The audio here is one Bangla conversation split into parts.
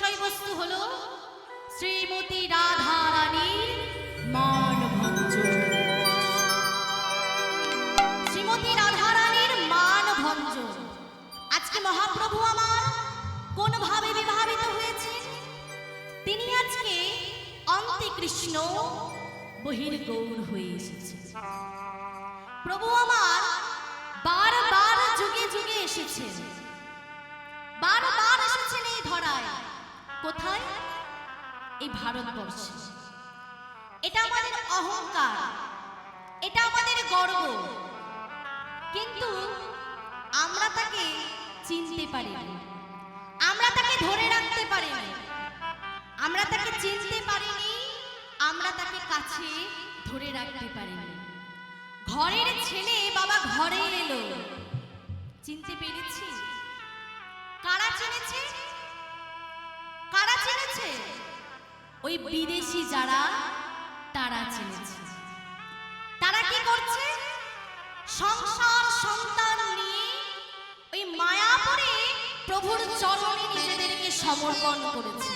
বিষয়বস্তু হলো শ্রীমতী রাধা রানীর মানভঞ্জন। শ্রীমতী রাধা রানীর মানভঞ্জন। আজকে মহাপ্রভু আমার কোন ভাবে বিবাহিত হয়েছে? তিনি আজকে অন্তে কৃষ্ণ বহির্গৌর হয়ে এসেছে। প্রভু আমার বারবার যুগে যুগে এসেছেন, বারবার এসেছেন এই ধরায়। কোথায়? এই ভারতবর্ষে। এটা আমাদের অহংকার, এটা আমাদের গর্ব, কিন্তু আমরা তাকে চিনতে পারিনি, আমরা তাকে ধরে রাখতে পারিনি, আমরা তাকে চিনতে পারিনি, আমরা তাকে কাছে ধরে রাখতে পারিনি। ঘরের ছেলে বাবা ঘরে এলো, চিনতে পেরেছি? কারা চিনেছে? কারা চিনেছে? ওই বিদেশি যারা, তারা চিনেছে। তারা কি করছে? সংসার সন্তান নিয়ে ওই মায়াপুরে প্রভুর চরণে নিজেদেরকে সমর্পণ করেছে।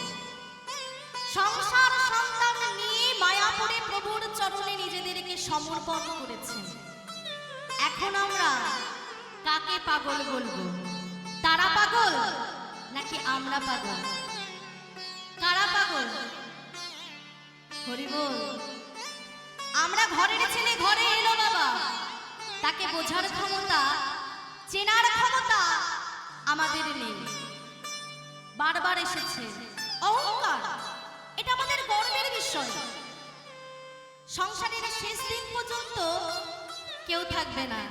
সংসার সন্তান নিয়ে মায়াপুরে প্রভুর চরণে নিজেদেরকে সমর্পণ করেছে। এখন আমরা কাকে পাগল বলবো? তারা পাগল নাকি আমরা পাগল? কারা পাগল? হরি বল। আমরা ঘরের ছেলে ঘরে এলো বাবা, তাকে বোঝার ক্ষমতা, চেনার ক্ষমতা আমাদের নেই। বারবার এসেছে অহংকার, এটা আমাদের গর্বের বিষয়। সংসারের শেষ দিন পর্যন্ত কেউ থাকবে না,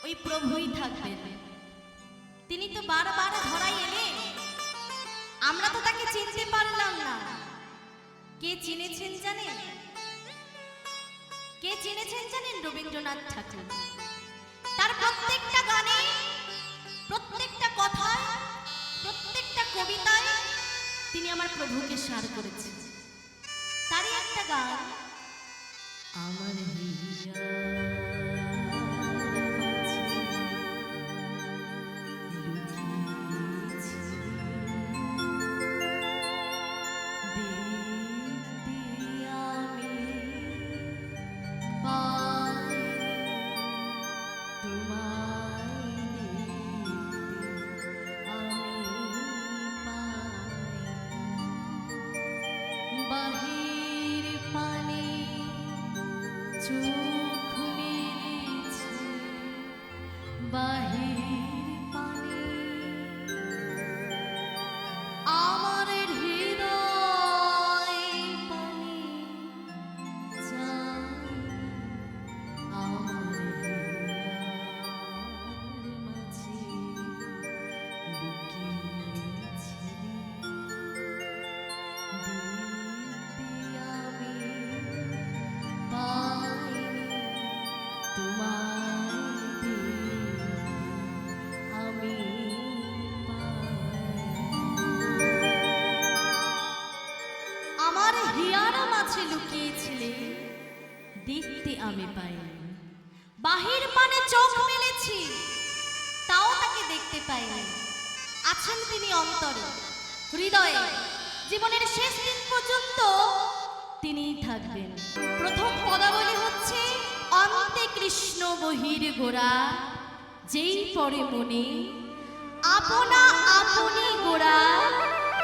ওই প্রভুই থাকবেন। তিনি তো বারবার ধরাই এলেন, আমরা তো তাকে চিনতে পারলাম না। কে চিনেছেন জানেন? কে চিনেছেন জানেন? রবীন্দ্রনাথ ঠাকুর। তার প্রত্যেকটা গানে, প্রত্যেকটা কথায়, প্রত্যেকটা কবিতায় তিনি আমার প্রভুকে সার করেছেন। তারই একটা গান, আমার লুকিয়েছিলে দেখতে আমি পাইনি। বাহির পানে চোখ মেলেছি, তাও তাকে দেখতে পাইনি। আছেন তিনি অন্তরে, হৃদয়ে, জীবনের শেষ দিন পর্যন্ত তিনিই থাকবেন। প্রথম পদাবলী হচ্ছে অন্তে কৃষ্ণ বহির গোরা, যেই পরে মনে আপনা আপনি গোরা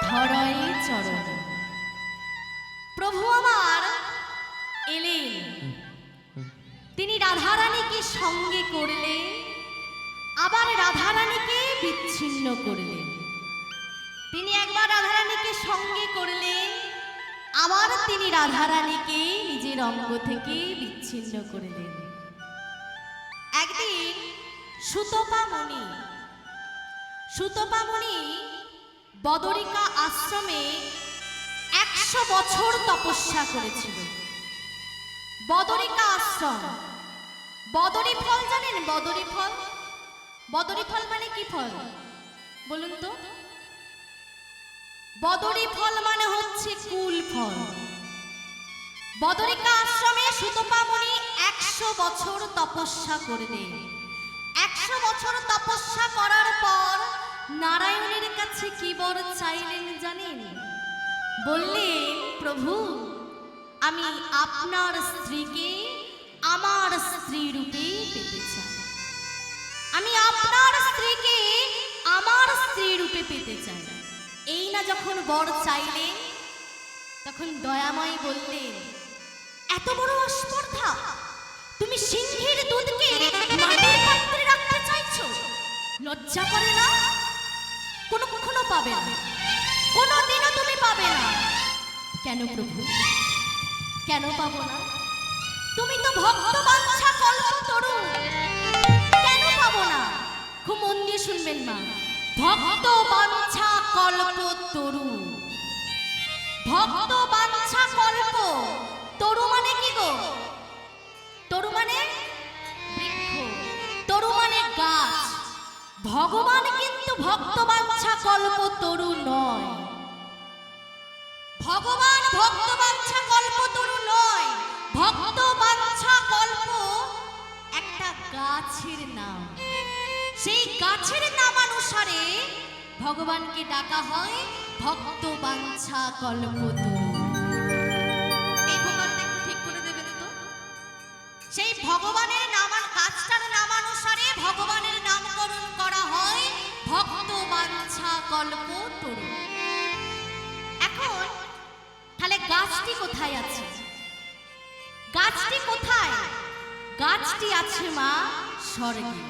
ধরয় চরণ। প্রভু আমার এলেন, তিনি রাধারানীকে সঙ্গে করলেন, আবার রাধারানীকে বিচ্ছিন্ন করলেন। তিনি একবার রাধারানীকে সঙ্গে করলেন, আবার তিনি রাধারানীকে নিজের অঙ্গ থেকে বিচ্ছিন্ন করলেন। একদিন সুতপা মুনি বদরিকা আশ্রমে 100 বছর তপস্যা করেছিল। বদরিকা আশ্রম। বদরি ফল জানেন? বদরি ফল, বদরি ফল মানে কি ফল বলুন তো? বদরি ফল মানে হচ্ছে কুল ফল। বদরিকা আশ্রমে সুতপা মুনি 100 বছর তপস্যা করলেন। 100 বছর তপস্যা করার পর নারায়ণের কাছে কি বর চাইলেন জানেন? বললেন, প্রভু আমি আপনার স্ত্রীকে আমার স্ত্রী রূপে পেতে চাই। আমি আপনার স্ত্রীকে আমার স্ত্রী রূপে পেতে চাই। এই না যখন বর চাইলেন, তখন দয়াময় বললেন, এত বড় অস্পর্ধা! তুমি সিংহের দুধকে মাটির পাত্রে রাখতে চাইছো? লজ্জা করে না? কখনো পাবে না, কোনোদিনও তুমি পাবে না। কেন প্রভু, কেন পাবো না? তুমি তো ভক্ত বাঞ্ছা কল্পতরু, কেন পাবো না? খুব মন দিয়ে শুনবেন মা, ভক্ত বাঞ্ছা কল্পতরু। ভক্ত বাঞ্ছা কল্প তরু মানে কি গো? তরু মানে বৃক্ষ, তরু মানে গাছ। ভগবান কিন্তু ভক্ত বাঞ্ছা কল্প তরু নয়। ভগবান ভক্ত বাঞ্ছা কল্প তরু নয়। ভক্ত বাঞ্ছা কল্প একটা গাছের নাম। সেই গাছের নামানুসারে ভগবানকে ডাকা হয় ভক্ত বাঞ্ছা কল্পতরু। এই ভগবানটা একটু ঠিক করে দেবেন তো। সেই ভগবানের গাছটার নামানুসারে ভগবানের নামকরণ করা হয় ভক্ত বাঞ্ছা কল্পতরু। এখন তাহলে গাছটি কোথায় আছে? গাছটি কোথায়? গাছটি আছে মা স্বর্গে।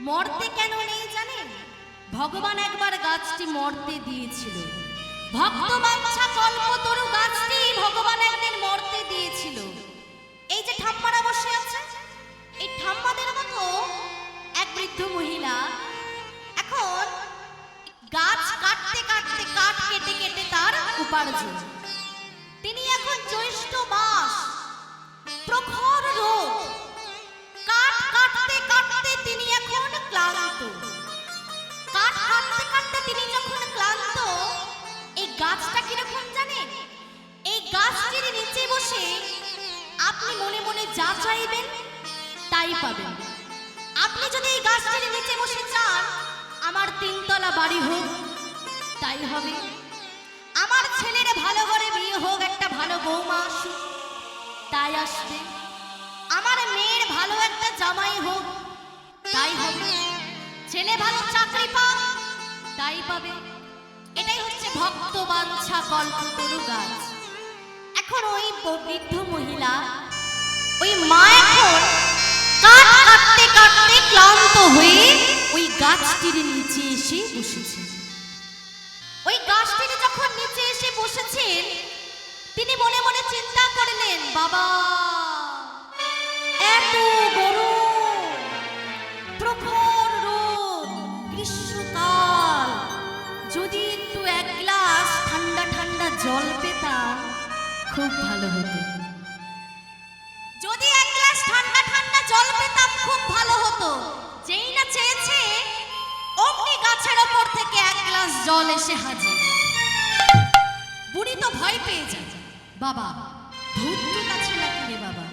মর্তে কেন নেই জানেন? ভগবান একবার গাছটি মর্তে দিয়েছিল। ভক্ত বাঞ্ছা কল্পতরু গাছটি ভগবান একদিন মর্তে দিয়েছিল। এই যে ঠাম্মারা বসে আছে, এই ঠাম্মাদের মতো এক বৃদ্ধ মহিলা এখন গাছ কাটতে কাটতে, কাঠ কেটে কেটে তার উপার্জন। তিনি এখন জ্যৈষ্ঠ মাস, প্রখর রোদ, কাঠ কাটতে কাটতে তিনি এখন ক্লান্ত। কাঠ কাটতে কাটতে তিনি যখন ক্লান্ত, এই গাছটা কিরকম জানেন? এই গাছটির নিচে বসে আপনি মনে মনে যা চাইবেন তাই পাবেন। আপনি যদি এই গাছটির নিচে বসে চান আমার 3 তলা বাড়ি হোক, তাই হবে। আমার ছেলের ভালো ঘরে বিয়ে হোক, একটা ভালো বৌমা আসুক, তাই আসবে। আমার মেয়ের ভালো একটা জামাই হোক, তাই হবে। ছেলে ভালো চাকরি পাক, তাই পাবে। এটাই হচ্ছে ভক্ত বাঞ্ছা কল্পতরু গাছ। এখন ওই বৃদ্ধ মহিলা, ওই মা এখন কাঠ কাটতে কাটতে ক্লান্ত হয়ে ওই গাছটির নিচে এসে বসেছে। ওই গাছটির যখন নিচে এসে বসেছেন, তিনি মনে মনে চিন্তা করলেন, বাবা এত গরম, প্রখর রোদ, গ্রীষ্মকাল, যদি একটু 1 গ্লাস ঠান্ডা ঠান্ডা জল পেতাম খুব ভালো হতো। যদি 1 গ্লাস ঠান্ডা ঠান্ডা জল পেতাম খুব ভালো হতো। যেই না চেয়েছে, অমনি গাছের ওপর থেকে 1 গ্লাস জল এসে হাজির। বুড়ি তো ভয় পেয়ে যায়, বাবা ভূত টুত আছে নাকি রে বাবা?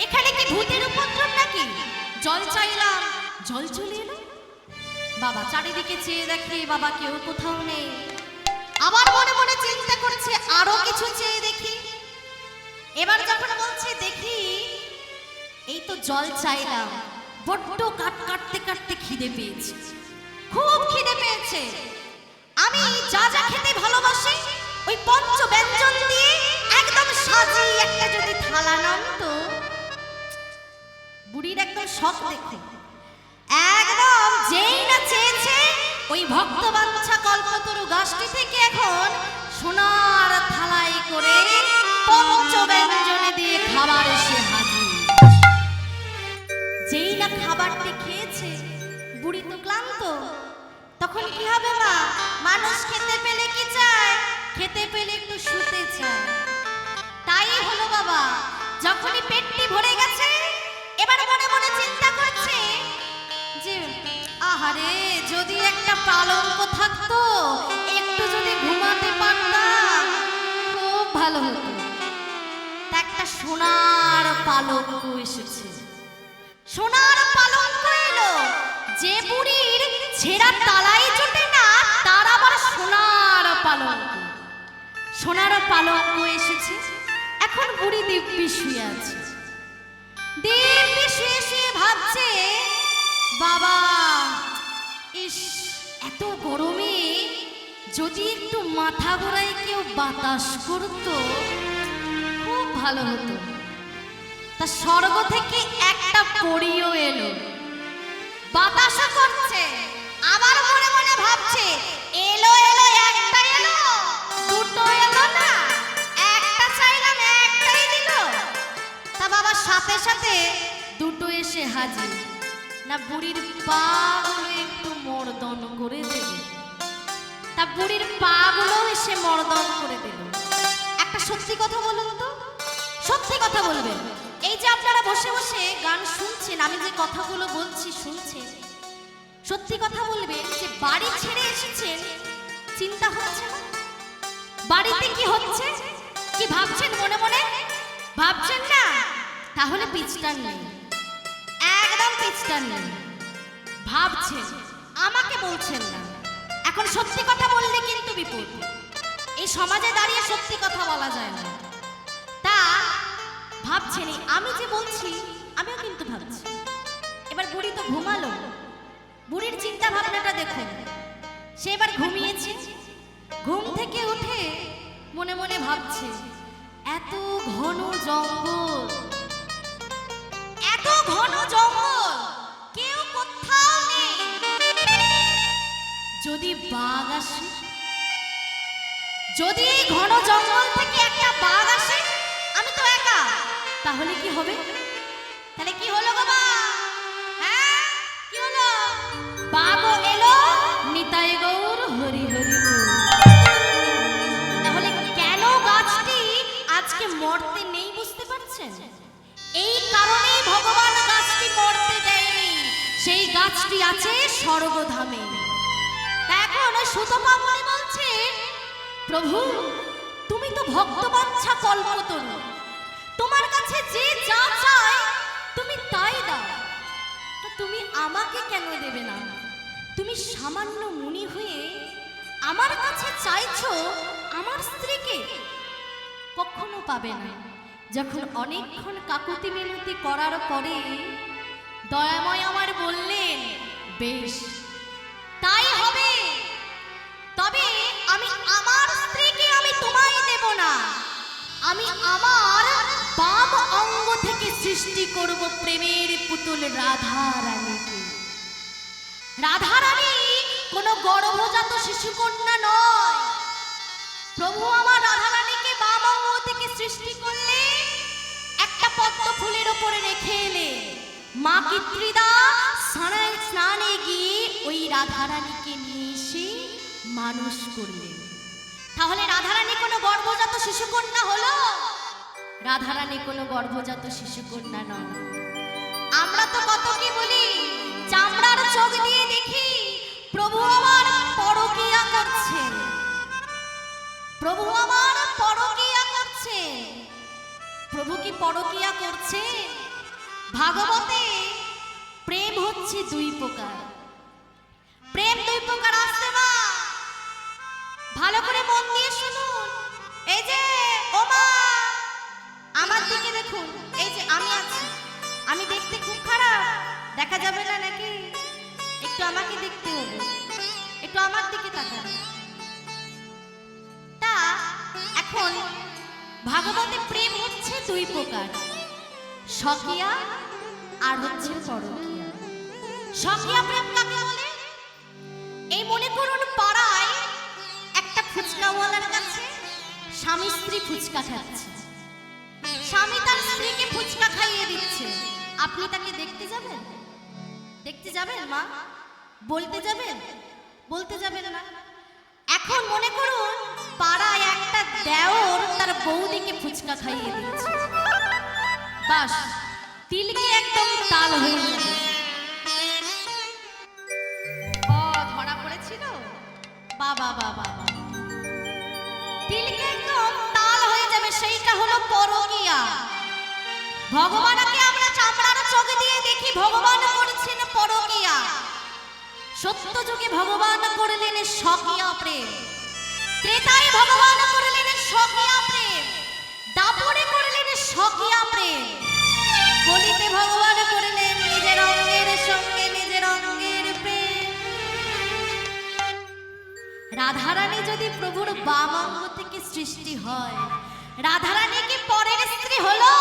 এখানে কি ভূতের উপদ্রব নাকি? জল চাইলাম, জল চলে এলো। বাবা চারিদিকে চেয়ে দেখে, বাবা কেউ কোথাও নেই। আবার মনে মনে চিন্তা করছে, আরো কিছু চেয়ে দেখি। এবার যখন বলছে দেখি, এই তো জল চাইলাম, বড্ড কাট কাটতে কাটতে খিদে পেয়েছে, খুব খিদে পেয়েছে। আমি যা যা খেতে ভালোবাসি ওই পঞ্চ ব্যঞ্জন দিয়ে একদম সাজিয়ে একটা যদি থালা নামতো। বুড়ির একদম শখ দেখে একদম যেই না চেয়েছে, ওই ভক্ত বাঞ্ছা কল্পতরু গাছটি থেকে এখন সোনার থালায় করে পঞ্চ ব্যঞ্জনে দিয়ে খাবার এসে হাজির। যেই না খাবারটি খেয়েছে, বুড়ি তো ক্লান্ত। তখন কি হবে মা? মানুষ খেতে পেলে কি চায়? খেতে পেলে একটু শুতে চায়। তাই হলো বাবা, যখনই পেটটি ভরে গেছে, এবার মনে মনে চিন্তা করছে যে আহারে যদি একটা পালঙ্ক থাকতো, একটু যদি ঘুমাতে পারতাম খুব ভালো হতো। তা একটা সোনার পালঙ্ক এসেছে। সোনার পালঙ্ক এলো, যে বুড়ির ছেঁড়া তালাই জোটে না তার আবার সোনার পালঙ্ক। সোনার পালঙ্ক এসেছে, এখন বুড়ি দিব্যি শুয়ে আছে। দিব্যি শুয়ে শুয়ে ভাবছে, বাবা ইস, এত গরমে যদি একটু মাথা ঘোরায় কেউ বাতাস করতো খুব ভালো হতো। তা স্বর্গ থেকে একটা পরীও এলো, বাতাসও করছে, আবার মনে মনে ভাবছে এলো এলো, একটা এলো, দুটো এলো না, একটা চাইলাম একটাই দিল। তা বাবা সাথে সাথে দুটো এসে হাজির। না বুড়ির পা গুলো একটু মর্দন করে দেবে, তা বুড়ির পা গুলো এসে মর্দন করে দিল। একটা সত্যি কথা বলুন তো, সত্যি কথা বলবেন। এই যে আপনারা বসে বসে গান শুনছেন, আমি যে কথাগুলো বলছি শুনছেন, সত্যি কথা বলবেন যে বাড়ি ছেড়ে এসেছেন, চিন্তা হচ্ছে না? বাড়িতে কি হচ্ছে কি ভাবছেন? মনে মনে ভাবছেন না? তাহলে পিছটান নেই, একদম পিছটান নেই। ভাবছেন, আমাকে বলছেন না। এখন সত্যি কথা বললে কিন্তু বিপদ। এই সমাজে দাঁড়িয়ে সত্যি কথা বলা যায় না। তা ভাবছেন, আমি যে বলছি আমিও কিন্তু ভাবছি। এবার বুড়ি তো ঘুমালো, বুড়ির চিন্তা ভাবনাটা দেখুন। সে এবার ঘুমিয়েছে, ঘুম থেকে উঠে মনে মনে ভাবছে, এত ঘন জঙ্গল, এত ঘন জঙ্গল, কেউ কোথাও নেই। যদি বাঘ আসে, যদি এই ঘন জঙ্গল থেকে একটা বাঘ আসে, আমি তো একা, তাহলে কি হবে? তাহলে কি হলো বাবা? হ্যাঁ কি হলো? বাঘও এলো, নিতাই গৌর হরি হরি বল। তাহলে কেন গাছটি আজকে মরতে নেই বুঝতে পারছেন? এই কারণেই ভগবান গাছটি মরতে দেয়নি, সেই গাছটি আছে স্বর্গধামে। এখন সুতপা মুনি বলছে, প্রভু তুমি তো ভক্তবাঞ্ছা কল্পতরু, তোমার কাছে যে যা চায় তুমি তাই দাও, তো তুমি আমাকে কেন দেবে না? তুমি সামান্য মুনি হয়ে আমার কাছে চাইছো আমার স্ত্রীকে, কখনো পাবে না। যখন অনেকক্ষণ কাকুতি মিনতি করার পরে দয়াময় আমার বললেন, বেশ তাই হবে, তবে আমি আমার স্ত্রীকে আমি তোমায় দেব না, আমি আমার বাম অঙ্গ থেকে সৃষ্টি করব প্রেমের পুতুল রাধা রানীকে। রাধা রানী কোনো গর্ভজাত শিশুকন্যা নয়। প্রভু আমার রাধা রানীকে বাম অঙ্গ থেকে সৃষ্টি করলে একটা পদ্ম ফুলের উপরে রেখে এলে মা কিত্রিদা স্নানে গিয়ে ওই রাধা রানীকে নিয়ে এসে মানুষ করলেন। তাহলে রাধা রানী কোনো গর্ভজাত শিশুকন্যা হলো? রাধা রানী কোনো গর্ভজাত শিশুকন্যা নয়। আমরা তো কত কি বলি, চামড়ার চোখ দিয়ে দেখি প্রভু আমার পরকিয়া করছে, প্রভু আমার পরকিয়া করছে। প্রভু কি পরকিয়া করছে? ভাগবতে প্রেম হচ্ছে দুই প্রকার, প্রেম দুই প্রকার আসছে মা, ভালো করে মন দিয়ে শুনুন। এই যে ও মা, আমার দিকে দেখুন, এই যে আমি আছি, আমি দেখতে খুব খারাপ, দেখা যাবে না নাকি? একটু আমাকে দেখতে হবে, একটু আমার দিকে তাকান। তা এখন ভাগবতে প্রেম হচ্ছে দুই প্রকার, স্বকীয়া আর হচ্ছে পরকীয়া। স্বকীয়া প্রেম কাকে বলে? এই মনে করুন পাড়ায় একটা ফুচকাওয়ালার কাছে স্বামী স্ত্রী ফুচকা খাচ্ছে, স্বামী তার স্ত্রীকে ফুচকা খাইয়ে দিচ্ছে, আপনি তাকে দেখতে যাবেন? দেখতে যাবেন মা? বলতে যাবেন? বলতে যাবেন না। এখন মনে করুন পাড়ায় একটা দেওর তার বৌদিকে ফুচকা খাইয়ে দিচ্ছে, বাস তিলকে একদম তাল হয়ে যাবে। ও ধরা পড়েছিল, বাবা বাবা বাবা, তিলকে একদম তাল হয়ে যাবে, সেইটা হলো পরকীয়া। ভগবানকে আমরা চামড়ার চোখ দিয়ে দেখি, ভগবান করছেন পরকীয়া। সত্য যুগে ভগবান করলেন স্বকীয় প্রেম, ত্রেতায় ভগবান করলেন স্বকীয় প্রেম, দাপরে করলেন স্বকীয় প্রেম, কলিতে ভগবান করলেন নিজের অঙ্গের সঙ্গে নিজের অঙ্গের প্রেম। রাধারানী যদি প্রভুর বাম অঙ্গ থেকে সৃষ্টি হয়, রাধারানী কি পরের স্ত্রী হলো?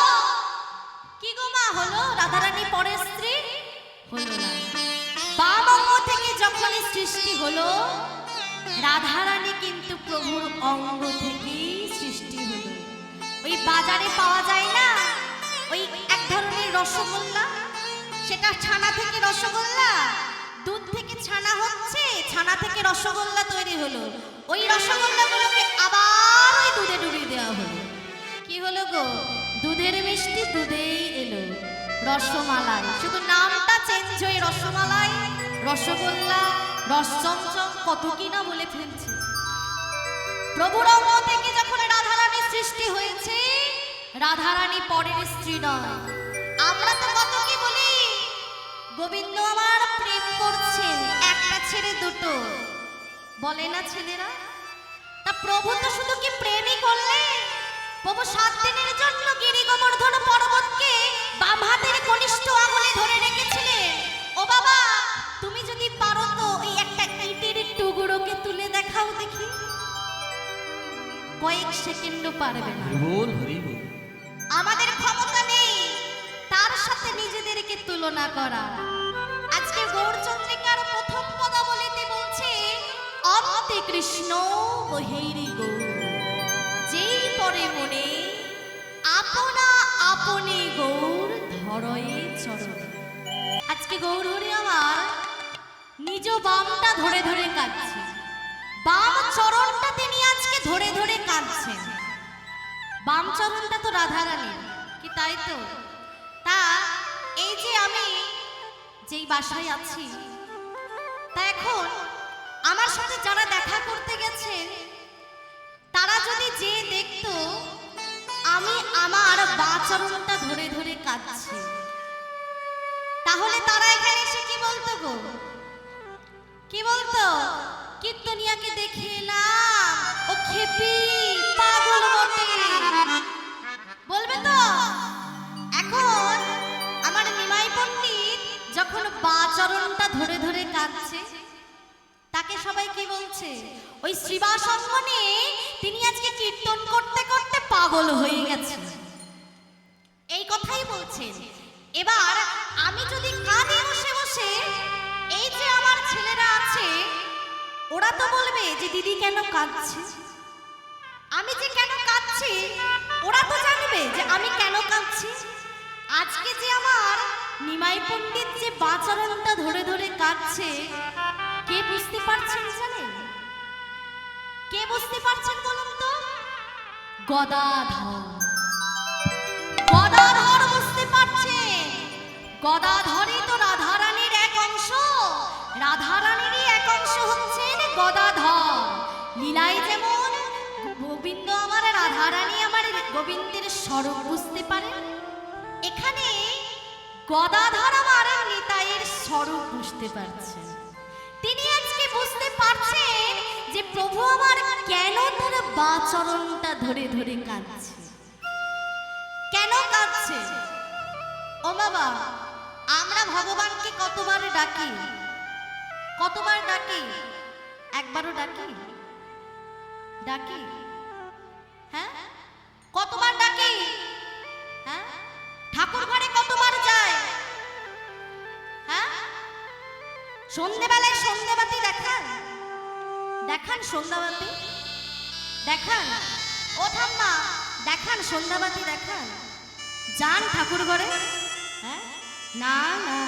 কি গো মা, হলো? রাধারানী পরের স্ত্রী হলো না। বাম অঙ্গ থেকে যখন সৃষ্টি হলো, রাধারানী কিন্তু প্রভুর অঙ্গ থেকেই সৃষ্টি হলো। ওই বাজারে পাওয়া যায় না ওই এক ধরনের রসগোল্লা, সেটা ছানা থেকে রসগোল্লা, দুধ থেকে ছানা হচ্ছে, ছানা থেকে রসগোল্লা তৈরি হলো, ওই রসগোল্লাগুলোকে আবার ওই দুধে ডুবিয়ে দেওয়া হলো। কি হলো গো? দুধের মিষ্টি দুধেই এলো, রসমালাই। শুধু নামটা চেঞ্জ হয়ে রসমালাই, রসগোল্লা, রসচমচম, কত কি না বলে ফেলছে। প্রভুর অঙ্গ থেকে যখন রাধারানী সৃষ্টি হয়েছে, রাধারানী পরের স্ত্রী নয়। আমরা তো কত কি বলি, গোবিন্দ আমার প্রেম করছেন, একটা ছেড়ে দুটো, বলে না ছেলেরা? তা প্রভু তো শুধু কি প্রেমই করলেন? প্রভু 7 দিনের জন্য গিরি গোবর্ধন পর্বতকে বাম হাতের কনিষ্ঠ আঙুলে ধরে রেখেছিলেন। ও বাবা, তুমি যদি পারো তো এই একটা ইটের টুকরোকে তুলে দেখাও দেখি। কয়েক সেকেন্ডও পারবে না। আমাদের ক্ষমতা নেই তার সাথে নিজেদেরকে তুলনা করা। আজকে গৌরচন্দ্রিকার প্রথম পদাবলীতে বলছে, অন্তে কৃষ্ণ বহিরি গৌর, যেই পরে মনে আপনা আপনি গৌর ধরয়ে চরণে। আজকে গৌর হরি আমার নিজ বামটা ধরে ধরে কাঁদছে, বাম চরণটা তিনি আজকে ধরে ধরে কাঁদছেন। বাম চরণটা তো রাধারানীর, কি তাই তো? তা এই যে আমি যেই বাসায় আছি, তা এখন আমার সাথে যারা দেখা করতে গেছেন, তারা যদি যে দেখতো আমি আমার বাঁ চরণটা ধরে ধরে কাঁদছি, তাহলে তারা এখানে এসে কি বলতো গো? কি বলতো? কীর্তনিয়াকে দেখে এলাম, ও খেপি পাগল বটে, বলবে তো? এখন আমার নিমাই পণ্ডিত যখন বাঁ চরণটা ধরে ধরে কাঁদছে, তাকে সবাই কি বলছে? ওই শ্রীবাস অঙ্গনে তিনি আজকে কীর্তন করতে করতে পাগল হয়ে গেছেন, এই কথাই বলছেন। এবার আমি যদি কাঁদি বসে বসে, এই যে আমার ছেলেরা আছে, ওরা তো বলবে যে দিদি কেন কাঁদছে। আমি যে কেন কাঁদছি, ওরা তো জানবে যে আমি কেন কাঁদছি। আজকে যে আমার নিমাই পণ্ডিত যে বাঁ চরণটা ধরে ধরে কাঁদছে, কে বুঝতে পারছেন জানেন? কে বুঝতে পারছেন বলুন তো? গদাধর। গদাধর বুঝতে পারছেন। গদাধরই তো রাধারানীর এক অংশ, রাধারানীরই এক অংশ হচ্ছেন গদাধর। লীলায় যেমন গোবিন্দ আমার, রাধারানী আমার গোবিন্দের স্বরূপ বুঝতে পারেন, এখানে গদাধর আমার নিতাইয়ের স্বরূপ বুঝতে পারছেন। তিনি আজকে বুঝতে পারছেন যে প্রভু আমার কেন তার বাঁ চরণটা ধরে ধরে কাঁদছে, কেন কাঁদছে। ও বাবা, আমরা ভগবানকে কতবার ডাকি, কতবার ডাকি? একবারও ডাকি? ডাকি? হ্যাঁ, কতবার ডাকি? হ্যাঁ, ঠাকুর ঘরে কতবার যায়? হ্যাঁ, সন্ধ্যেবেলায় সন্ধ্যাবাতি দেখান, দেখান সন্ধ্যাবাতি দেখান। ও ঠাম্মা, দেখান সন্ধ্যাবাতি দেখান। যান ঠাকুর ঘরে? হ্যাঁ, না না,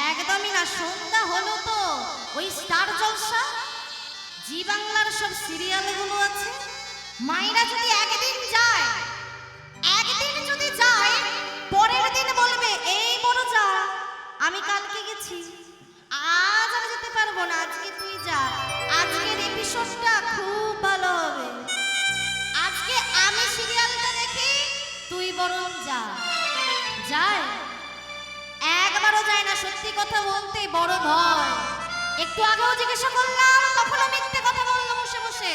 একদমই না। সন্ধ্যা হলো তো ওই স্টার জলসা, জি বাংলার সব সিরিয়ালগুলো আছে, মায়েরা যদি একদিন যায়, একদিন যদি যায়, পরের দিন বলবে এই বড় যা, আমি কালকে গেছি, আজ আমি যেতে পারবো না, আজকে তুই যা, আজকের এপিসোডটা খুব ভালো হবে, আজকে আমি সিরিয়ালটা দেখি, তুই বরং যা। যায় একবার কারো যায় না সত্যি কথা বলতে বড় ভয়। একটু আগেও জিজ্ঞাসা করলাম, তখনও মিথ্যে কথা বললো বসে বসে,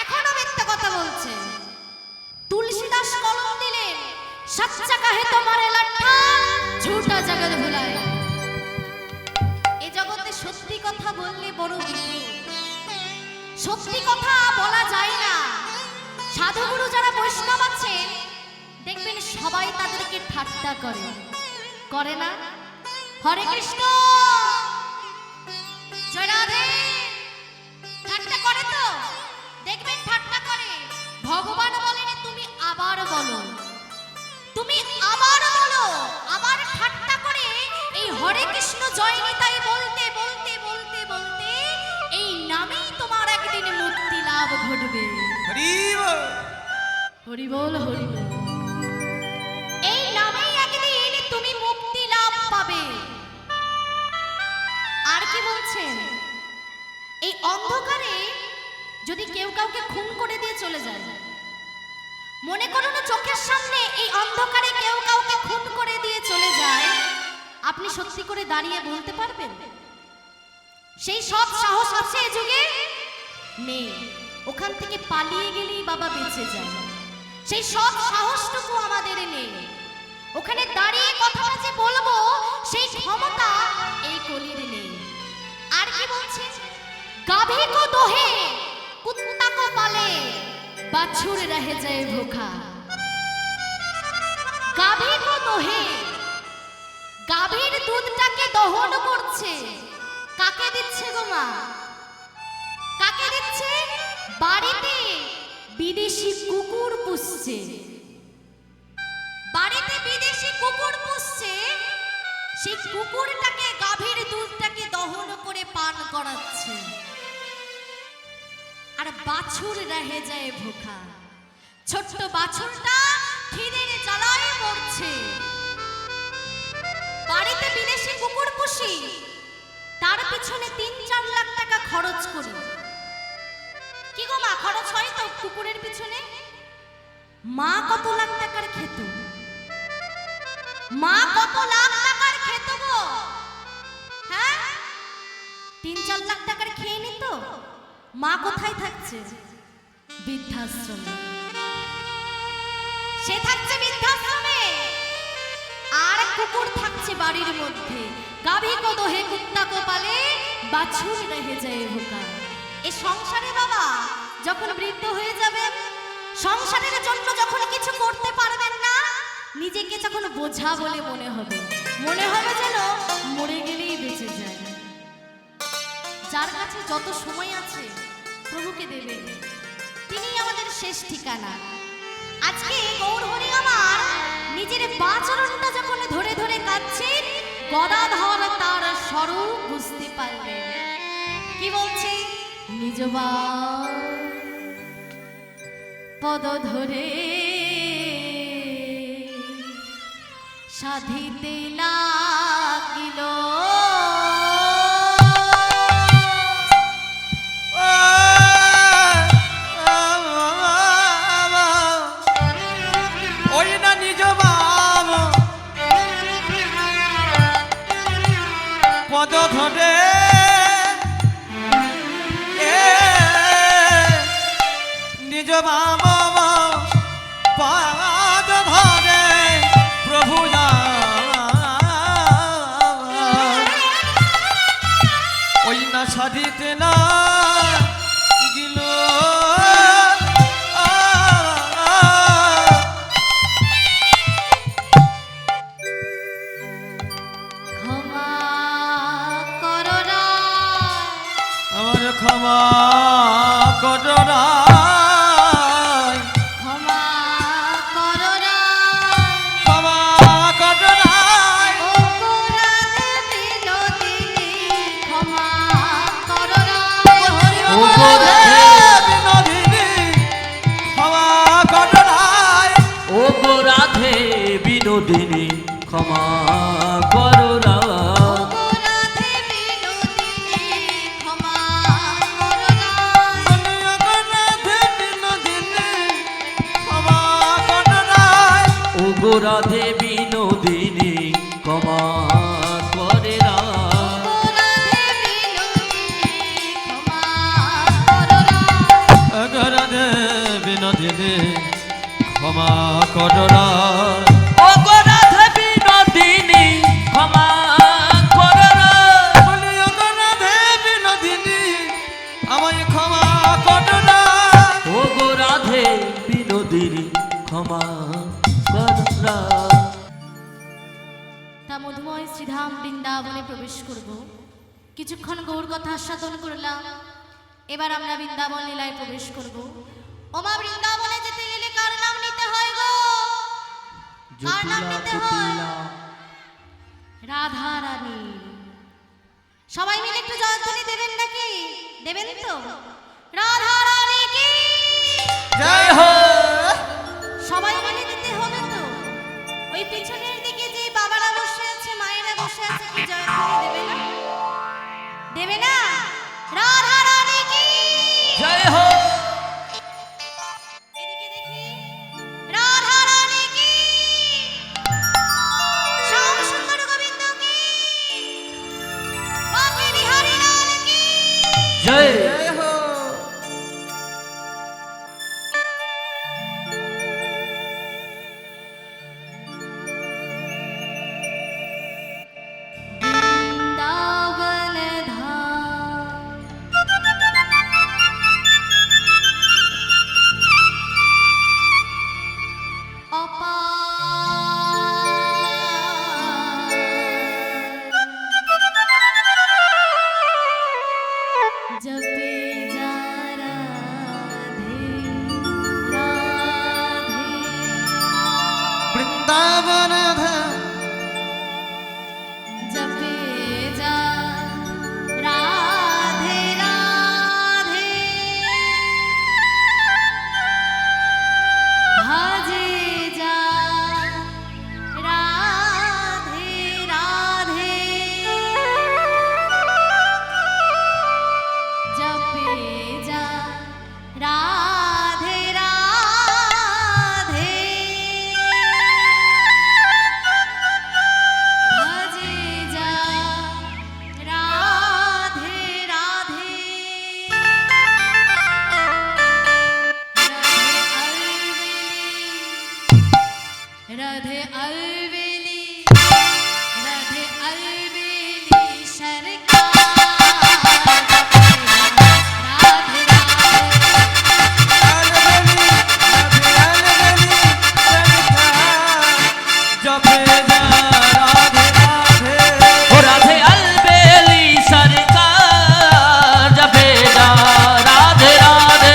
এখনো মিথ্যে কথা বলছে। তুলসীদাস কলম দিলেন, সচ্চা কাহে তোমারে লাঠা, ঝুটা জগৎ ভুলায়। এ জগতে সত্যি কথা বললে বড় বিপদ। সত্যি কথা বলা যায় না। সাধুগুরু যারা বৈষ্ণব আছে দেখবেন সবাই তাদেরকে ঠাট্টা করে, করে না? হরে কৃষ্ণ, জয় রাধে, ঠাট্টা করে তো, দেখবেন ঠাট্টা করে। ভগবান বলেন তুমি আবার বলো, তুমি আবার বলো, আবার ঠাট্টা করে এই হরে কৃষ্ণ জয় নিতাই বলতে বলতে বলতে বলতে এই নামেই তোমার একদিন মুক্তি লাভ ঘটবে। হরি বল, হরি বল, হরি বল। এই নামেই একদিন তুমি মুক্তি লাভ পাবে। আর কি বলছেন? এই অন্ধকারে যদি কেউ কাউকে খুন করে দিয়ে চলে যায়, মনে করুন চোখের সামনে এই অন্ধকারে কেউ কাউকে খুন করে দিয়ে চলে যায়, আপনি সত্যি করে দাঁড়িয়ে বলতে পারবেন? সেই সব সাহস আছে এ যুগে? নেই। ওখান থেকে পালিয়ে গেলেই বাবা বেঁচে যায়, সেই সব সাহসটুকু আমাদের নেই। ওখানে দাঁড়িয়ে কথাটা যে বলবো সেই ক্ষমতা এই কলির নেই। আর কি বলছে? গাভী কো দোহে কুত্তা কো পালে, বাছুর রহে যায় ভুখা। গাভী কো দোহে, গাভীর দুধটাকে দহন করছে, কাকে দিচ্ছে গো মা? কাকে দিচ্ছে? বাড়িতে বিদেশি কুকুর পুষছে, বাড়িতে বিদেশি কুকুর পুষছে, সেই কুকুরটাকে গাভীর দুধটাকে দহন করে পান করাচ্ছে। আর বাছুর রহে যায় ভুখা, ছোট্ট বাছুরটা খিদের জ্বালায় মরছে। বাড়িতে বিদেশি কুকুর পুষি, তার পিছনে ৩-৪ লাখ টাকা খরচ করি। কি গো মা, খরচ হয় তো কুকুরের পিছনে? মা কত লাখ টাকার খেত, মা কত লাখ টাকার খেত গো, হ্যাঁ? ৩-৪ লাখ টাকার খেয়ে নিত। মা কোথায় থাকছে? বৃদ্ধাশ্রমে। সে থাকছে বৃদ্ধাশ্রমে, আর কুকুর থাকছে বাড়ির মধ্যে। গাভী কো দোহে কুত্তা কো পালে, বাছুর রহে যায় ভুখা। এই সংসারে বাবা যখন বৃদ্ধ হয়ে যাবেন, সংসারের জন্য যখন কিছু করতে পারবেন না, নিজেকে যখন বোঝা বলে মনে হবে, মনে হবে যেন মরে গেলেই বেঁচে যায়। যার কাছে যত সময় আছে প্রভুকে দেবেন, তিনি আমাদের শেষ ঠিকানা। আজকে গৌর হরি আমার নিজের বাচরণটা যখন ধরে ধরে কাঁদছেন, গদাধর তার স্বরূপ বুঝতে পারলেন। কি বলছে? নিজ পদ ধরে সাধিতে লাগিল, ওই না নিজ পদ ধরে নিজ পাদ ধরে প্রভু ওই না সাধিতে না গিল। ক্ষমা করো না, আমার ক্ষমা করো না, ক্ষমা করো না, ক্ষমা করো না, অপরাধ বিনোদিনী ক্ষমা করো না। বিনোদিনী ক্ষমা করো না, ও গো রাধে বিনোদিনী ক্ষমা করো না, অপরাধ বিনোদিনী ক্ষমা করো না। বিনোদিনী ক্ষমা করো না, ও গো রাধে বিনোদিনী ক্ষমা বিনোদিনী ক্ষমা করোনা ও গো রাধে বিনোদিনী ক্ষমা করো না বলি ও গো রাধে বিনোদিনী আমায় ক্ষমা করোনা ও গো রাধে বিনোদিনী ক্ষমা করো না তা মধুময় শ্রীধাম বৃন্দাবনে প্রবেশ করব। কিছুক্ষণ গৌর কথা আস্বাদন করলাম, এবার আমরা বৃন্দাবন লীলায় প্রবেশ করব। ওমা বৃন্দাবনে যেতে গেলে কার নাম নিতে হয় গো? কার নাম নিতে হয়? রাধা রানী। সবাই মিলে একটু জয়ধ্বনি দেবেন নাকি? দেবেন তো? রাধা রানী কি জয় হো সবাই মিলে দিতে হবে তো। ওই পিছনের দিকে যে বাবারা বসে আছে, মায়েরা বসে আছে, কি জয়ধ্বনি দেবে না? দেবে না? রাধা রানী কি জয় হো এদিকে দেখি। রাধা রানী কি শ্যাম সুন্দর গোবিন্দ কি বাঁকে বিহারী লাল কি জয় জয় হো বৃন্দাবন ধাম অপার জপে যা রাধে রাধে বৃন্দাবন ধাম জপে যা রাধে রাধে ভজে যা রাধে রাধে জপে যা রাধে রাধে ভজে যা রাধে রাধে রাধে अलवेली राधे अलवेली सरकार राधे जपे जा राधे राधे ও রাধে अलबेली सरकार जपे जा राधे राधे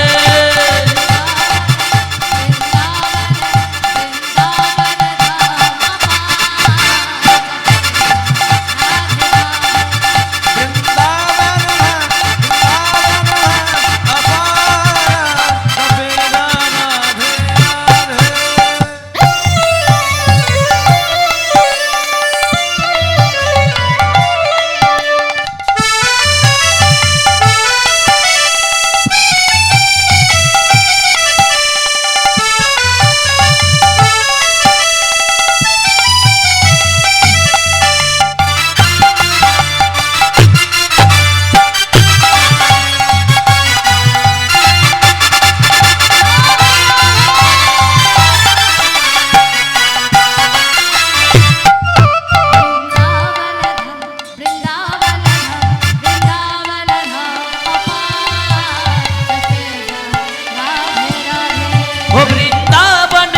ओ वृंदावन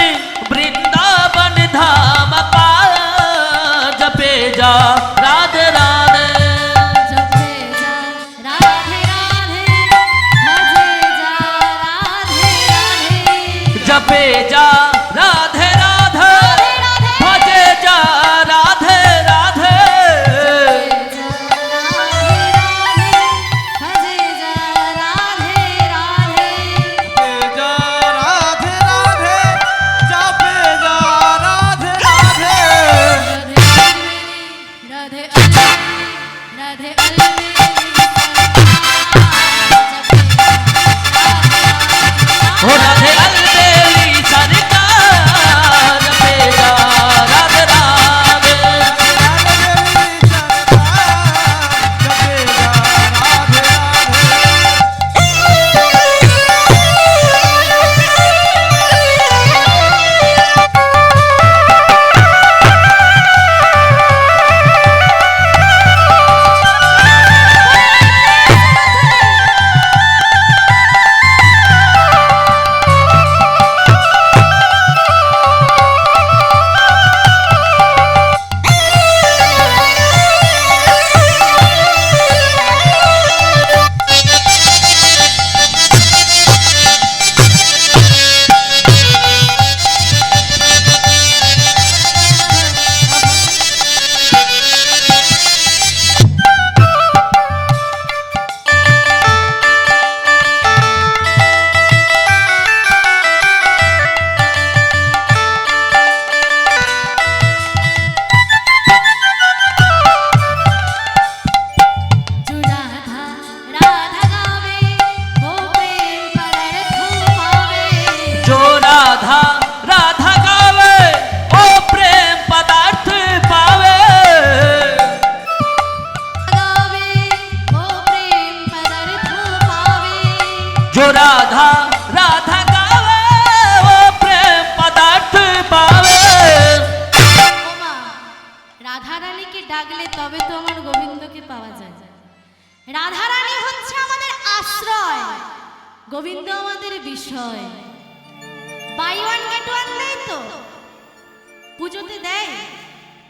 वृंदावन धाम पार जपे जा राधे राधे जपे जा राधे राधे भजे जा राधे राधे ओ राधे अलबेली सरकार जो राधा राधा गावे वो प्रेम पदार्थ पावे ওমা, রাধা রানীকে ডাকলে তবে তো আমার গোবিন্দকে পাওয়া যায়। রাধা রানী হচ্ছে আমাদের আশ্রয়, গোবিন্দ আমাদের বিষয়। বাই ওয়ান গেট ওয়ান দেয় তো, পুজোতে দেয়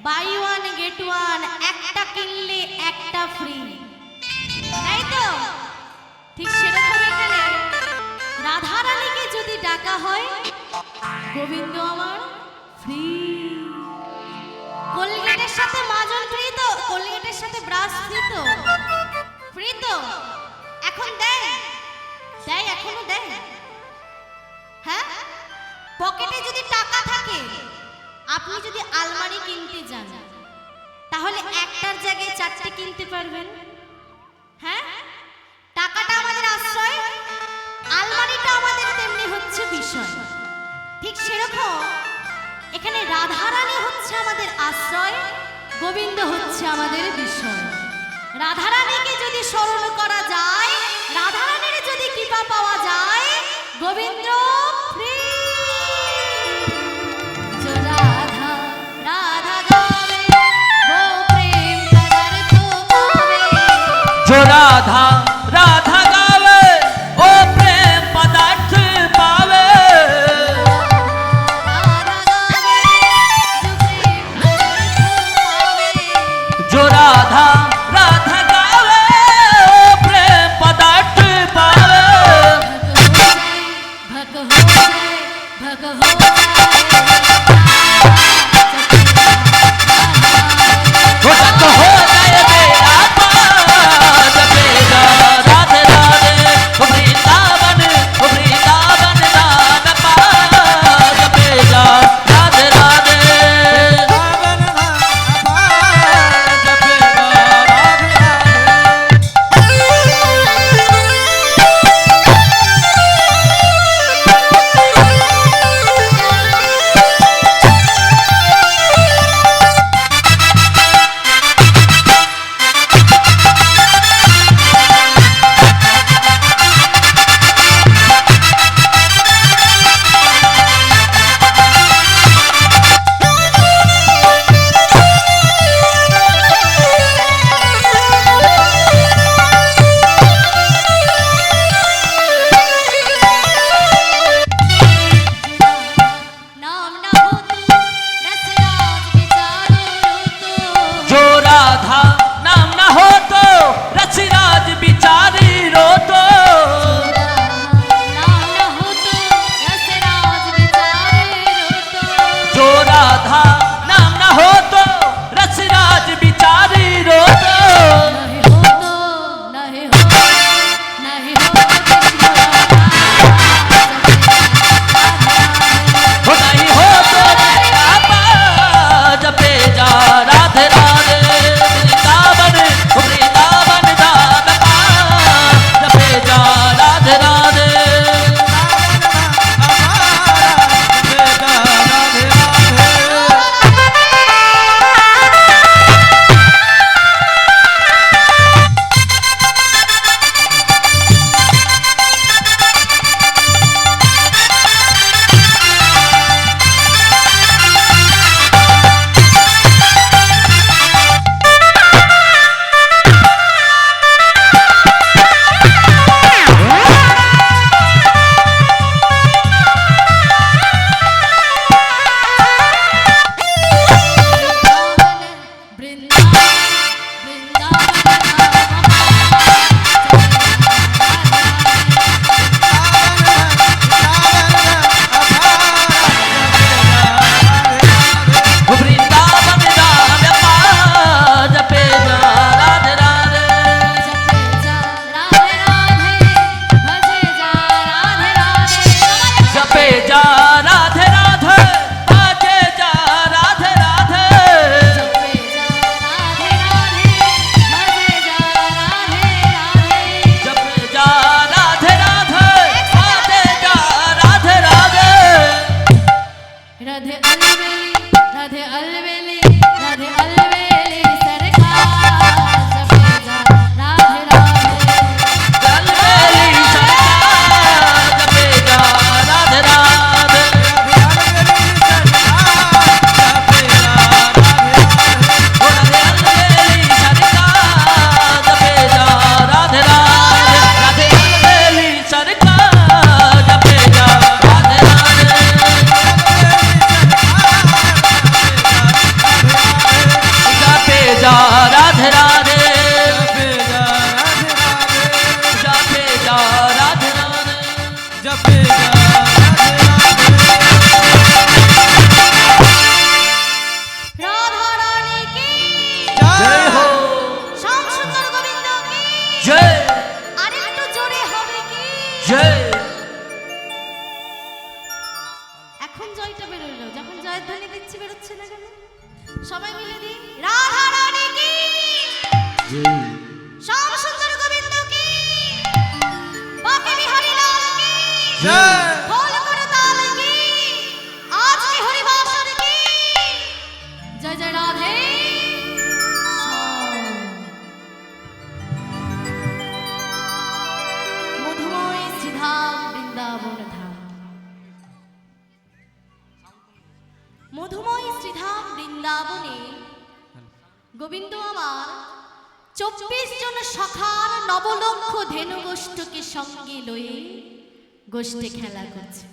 বাই ওয়ান গেট ওয়ান, একটা কিনলে একটা ফ্রি, তাই তো? ঠিক সেরকম এখানে রাধা রানীকে যদি ডাকা হয়, গোবিন্দ আমার ফ্রি। কোলগেটের সাথে মাজন ফ্রি তো, কোলগেটের সাথে ব্রাশ ফ্রি তো, ফ্রি তো। এখন দেয়, দেয়, এখনো দেয়। হ্যাঁ, পকেটে যদি টাকা থাকে, আপনি যদি আলমারি কিনতে যান, তাহলে একটার জায়গায় চারটে কিনতে পারবেন। হ্যাঁ, টাকাটা আমাদের আশ্রয়, আলমারিটা আমাদের তেমনি হচ্ছে বিষয়। ঠিক সেরকম এখানে রাধা রানী হচ্ছে আমাদের আশ্রয়, গোবিন্দ হচ্ছে আমাদের বিষয়। রাধা রানীকে যদি স্মরণ করা যায়, রাধা রানীর যদি কৃপা পাওয়া যায়, গোবিন্দ ফ্রি। जो राधा राधा गावे वो प्रेम पदार्थ पावे। जो राधा राधा गावे वो प्रेम पदार्थ पावे जो राधा राधा गावे वो प्रेम पदार्थ पावे भग हो जाए, भग हो जाए। हो जाए मेरा पार जपेगा राधे জয় এখন জয়টা বেরোলো, যখন জয়ের ধ্বনি দিচ্ছি বেরোচ্ছে না কেন? সবাই মিলে দিই রাধা রানী কি, শ্যাম সুন্দর গোবিন্দ কি, বাঁকে বিহারী লাল কি, জয় ঢোল করতাল কি, আজ কি হরিবাসর কি, জয় জয় রাধে শ্যাম। মধুময় শ্রীধাম বৃন্দাবন ধাম, মধুময় শ্রীধাম বৃন্দাবনে গোবিন্দ আমার 24 জন সখার নবলক্ষ ধেনু গোষ্ঠকে সঙ্গে লয়ে গোষ্ঠে খেলা করছে।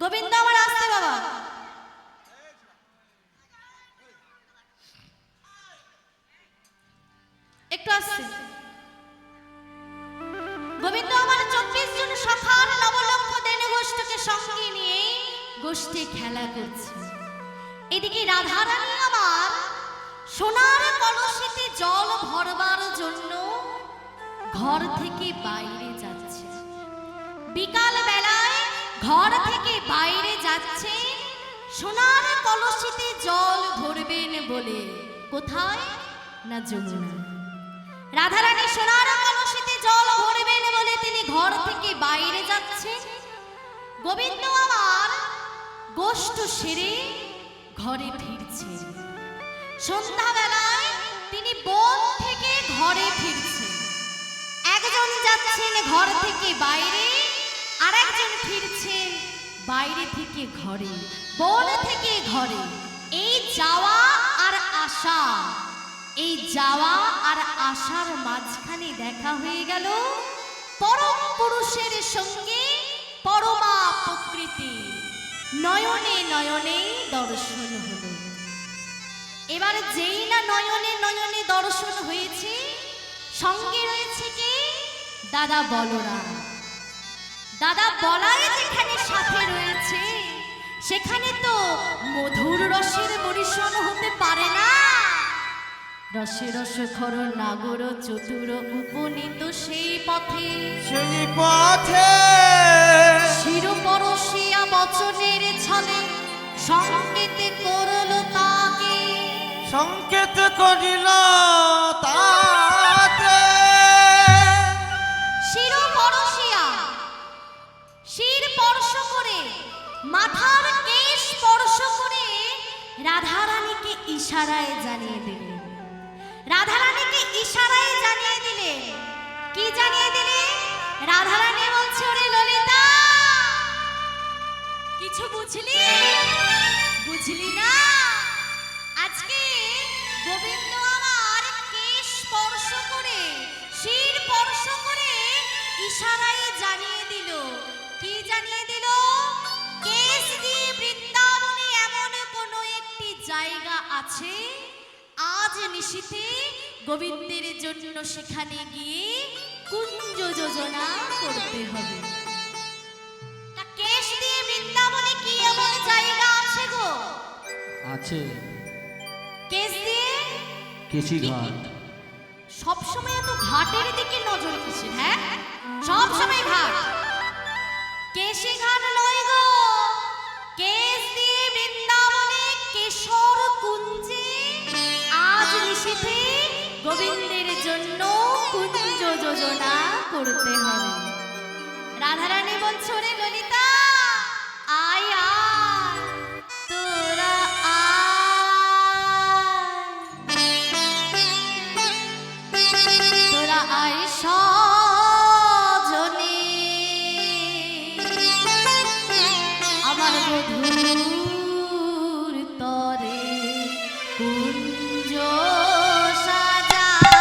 গোবিন্দ আমার আসতে বাবা, একটু আসছে। গোবিন্দ আমার 24 জন সখার নবলক্ষ ধেনু গোষ্ঠকে সঙ্গে নিয়ে গোষ্ঠে খেলা করছে। এদিকে রাধারানী আমার সোনার কলসিতে জল ভরবার জন্য ঘর থেকে বাইরে যাচ্ছে। বিকাল বেলায় ঘর থেকে বাইরে যাচ্ছে সোনার কলসিতে জল ভরবেন বলে। কোথায় না যমুনা। রাধারানী সোনার কলসিতে জল ভরবেন বলে তিনি ঘর থেকে বাইরে যাচ্ছেন। গোবিন্দ আমার গোষ্ঠ সেরে ঘরে ফিরছে। সন্ধ্যাবেলায় তিনি বন থেকে ঘরে ফিরছেন। একজন যাচ্ছেন ঘর থেকে বাইরে, আর একজন ফিরছেন বাইরে থেকে ঘরে, বন থেকে ঘরে। এই যাওয়া আর আসা, এই যাওয়া আর আসার মাঝখানে দেখা হয়ে গেল পরম পুরুষের সঙ্গে পরমা প্রকৃতি। নয়নে নয়নে দর্শন হলো। এবার যেই না নয়নে নয়নে দর্শন হয়েছে, সঙ্গে রয়েছে কি দাদা বলরাম। দাদা বলাই যেখানে সাথে রয়েছে, সেখানে তো মধুর রসের বরিশন হতে পারে না। রসে রস খর নাগর চতুর উপনীত সেই পথে, সেই পথে শির পরশিয়া বচনের ছলে সংকেত করল তাকে, সংকেত করিল তাতে। শির পরশিয়া, শির স্পর্শ করে, মাথার কেশ স্পর্শ করে রাধারানীকে ইশারায় জানিয়ে দিলেন। রাধারানীকে ইশারায় জানিয়ে দিলেন। কি জানিয়ে দিলে? রাধারানী বলছে, ওরে ললিতা, কিছু বুঝলি? বুঝলি না? আজকে গোবিন্দ আমার কেশ স্পর্শ করে, শির স্পর্শ করে ইশারায় জানিয়ে দিল। কি জানিয়ে দিল? কেশ দিয়ে বৃন্দাবনে এমন কোন একটি জায়গা আছে, আজ নিশীথে গোবিন্দের জন্য সেখানে গিয়ে কুঞ্জ যোজনা করতে হবে। তা কেশ দিয়ে বৃন্দাবনে কি এমন জায়গা আছে গো? আছে কেশ দিয়ে কেশি ঘাট। সবসময় এত ঘাটের দিকে নজর কিসের? হ্যাঁ, সবসময় ঘাট। কেশি ঘাট নয় গো, কেশ দিয়ে বৃন্দাবনে কেশর কুঞ্জে আজ নিশীথে গোবিন্দের জন্য কুঞ্জ যোজনা করতে হবে। রাধারানী বলছে, রে ললিতা, আয় আয়, তোরা তোরা আয় সজনে, আমার বধূর তরে কুঞ্জ সাজায়।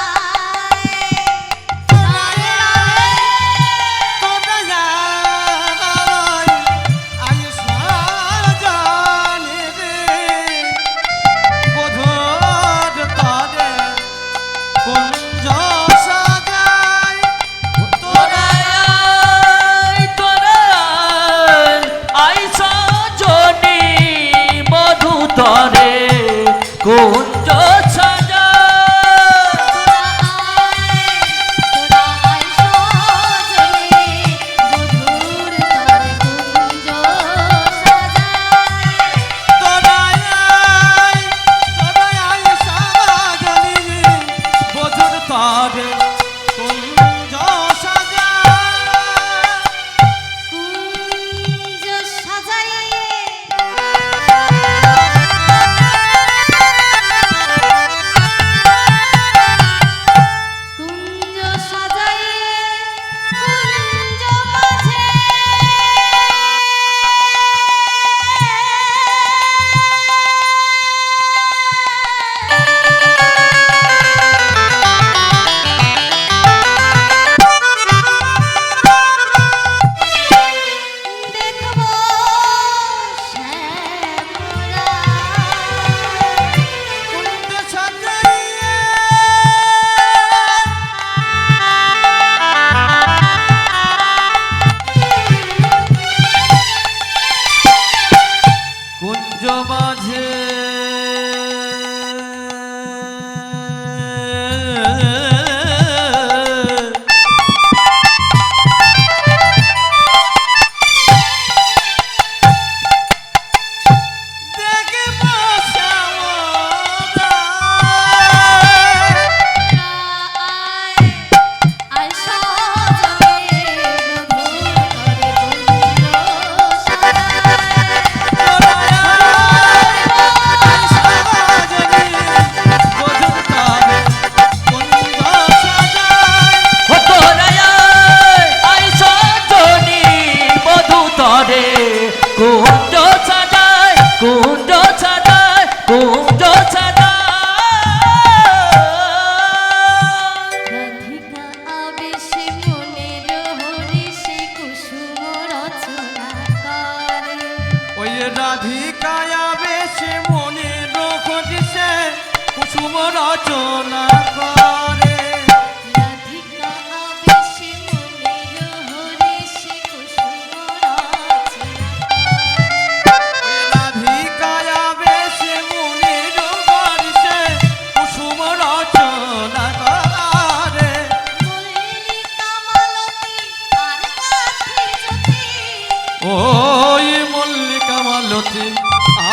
ওই মল্লিকা মালতী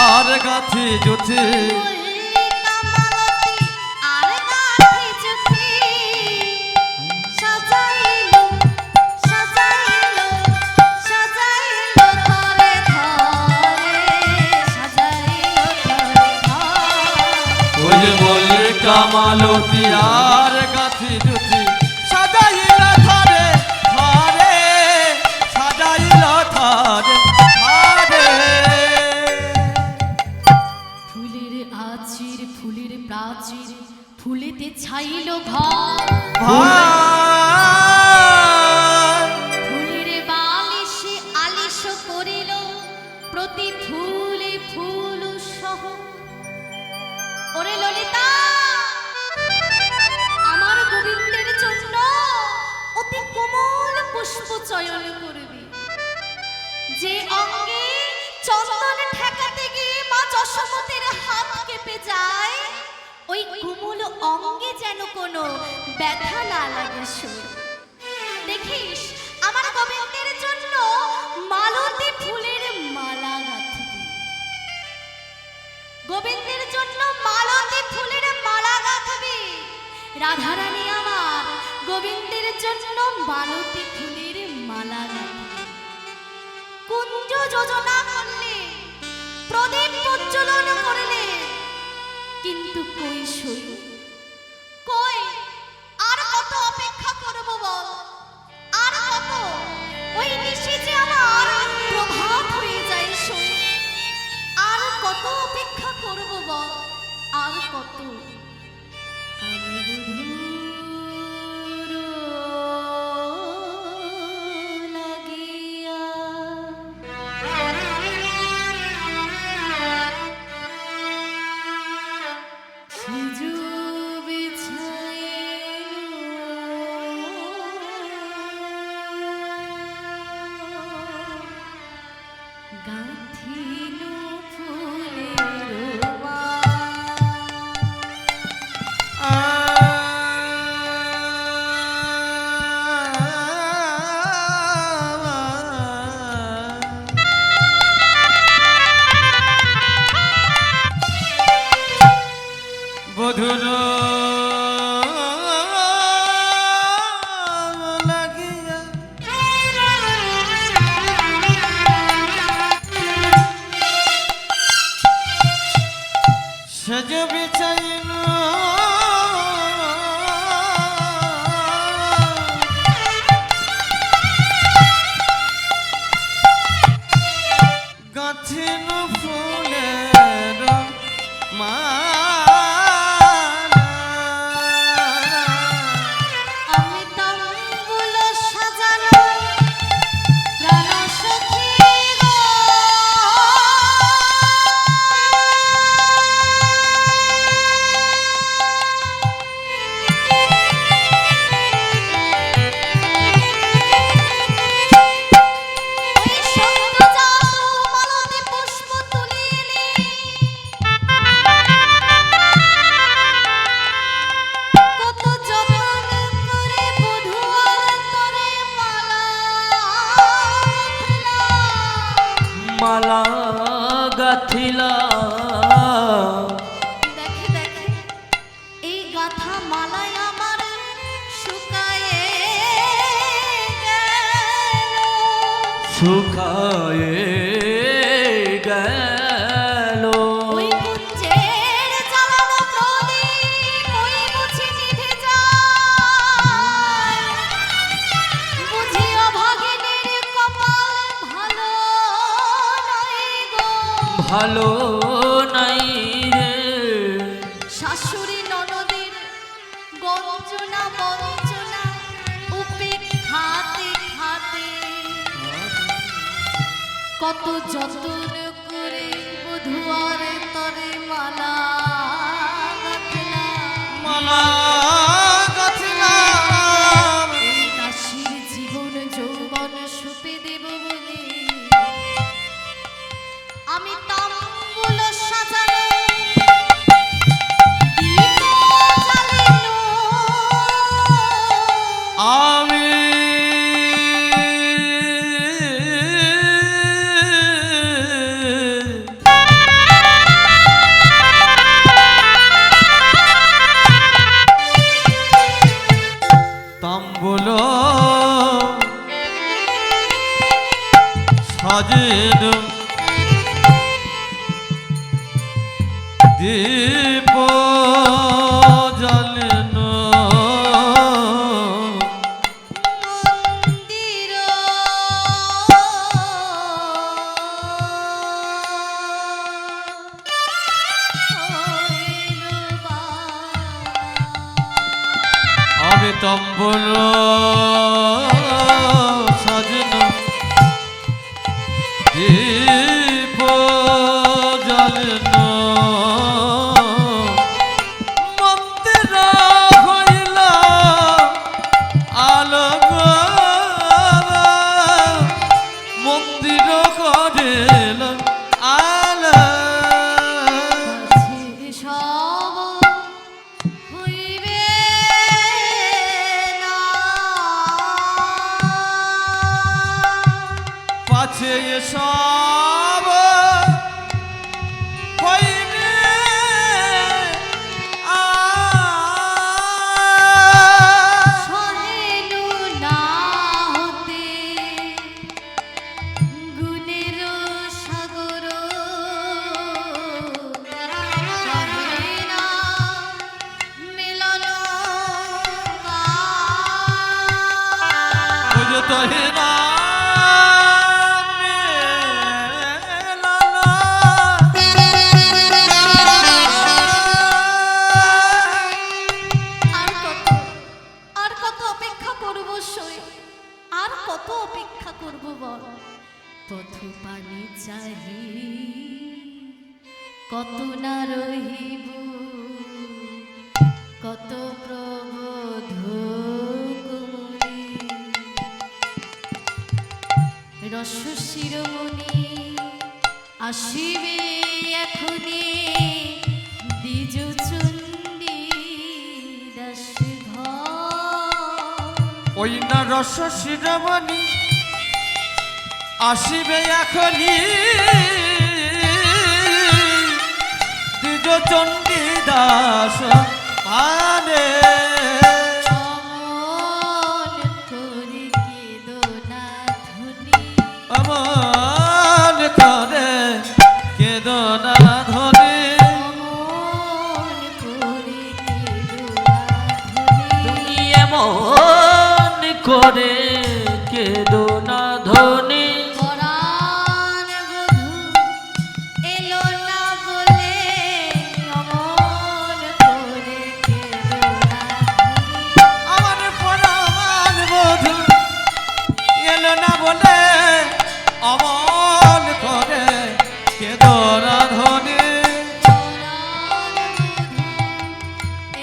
আর গাথি জুথি মল্লিকা মালতী আর গাথি জুথি সাজাইলো সাজাইলো সাজাইলো ধরে ধরে সাজাইলো ধরে ধরে ওই মল্লিকা মালতী আর গাথি জুথি সাজাইল ধরে ধরে সাজাইল ধরে ধরে ফুলের আচির ফুলের প্রাচীর ফুলেতে ছাইল ঘর ফুলের বালিশে আলিশ করিল প্রতি ফুলে ফুল সহ ওরে ললিতা আমার গোবিন্দের জন্য অতি কোমল পুষ্প চয়ন করবি যে অঙ্গে চন্দন ঠেকাতে গিয়ে মা যশোমতীর হাত কেঁপে যায় ওই কোমল অঙ্গে যেন কোনো ব্যথা না লাগে শুন দেখিস আমার গোবিন্দের জন্য মালতী ফুলের মালা গাঁথবি গোবিন্দের জন্য মালতী ফুলের মালা গাঁথবি রাধারানী আমার গোবিন্দের জন্য মালতী ফুলের মালা গাঁথবি কুঞ্জ যোজনা করলে প্রদীপ প্রজ্বলন করলে কিন্তু কই সই কই আর কত অপেক্ষা করব বল আর কত ওই নিশি যে আমার প্রভাত হয়ে যায় সই আর কত অপেক্ষা করব বল আর কত আমি বধূর লাগিয়া সেজু বিছাইল গাঁথিল ফুলের বধুর লাগিয়া সেজ বিছাইল গাথিল ফুলের আমি তাম্বুল সাজানো প্রাণ সখী গো ওই সদ্যজাত মালতী পুষ্প তুলিলে কত যতন করে বধূর তরে মালা মালা গাথিলা দেখে দেখে এই গাথা মালায় আমার শুকায়ে গেল শুকায়ে গেল ওই কুঞ্জের জ্বালানো প্রদীপ ওই বুঝি নিভে যায় বুঝি অভাগিনীর কপাল ভালো নয় গো ভালো নাই রে শাশুড়ি ননদের গঞ্জনা বঞ্চনা উপেক্ষাতে খাতে কত যতন করে বধুয়ার তরে মালা গাঁথলাম। মালা গাথিলাম এই দাসীর জীবন যৌবন সুপে দেব বলে আমি তাম্বুল সাজানো দীপ জ্বালিলো আমি সাজেন দীপ জ্বালেন মন্দির হইল বালা। আমি তম্বল সাজেন দীপ জ্বালেন মন্দির হইল আলোক মন্দির করেল আলো কাছে সব হইবে না। পাছে সব হইবে সহেলু না হতে গুণের সাগর সহে না মিলন বুঝতো না আর কত অপেক্ষা করব সই, আর কত অপেক্ষা করব বল। পথ পানি চাহি কত না রহিব, কত প্রবোধ কুমুরি রস শিরোমণি আসিবে এখনি দ্বিজ চণ্ডী দাস ঘর। ওই না রস শিরোমণি আসিবে এখনি দ্বিজ চণ্ডী দাস মানে অমন করে কেঁদো না ধনী, অমন করে কেদনা ধনে অমন করে কেঁদো না ধনী। তুমি এমন করে কেঁদো না ধনী পরাণ বধূ এলো না বলে অমন করে কেঁদো না ধনী। আমার পরাণ বধূ এলো না বলে অমন করে কেদনা ধনে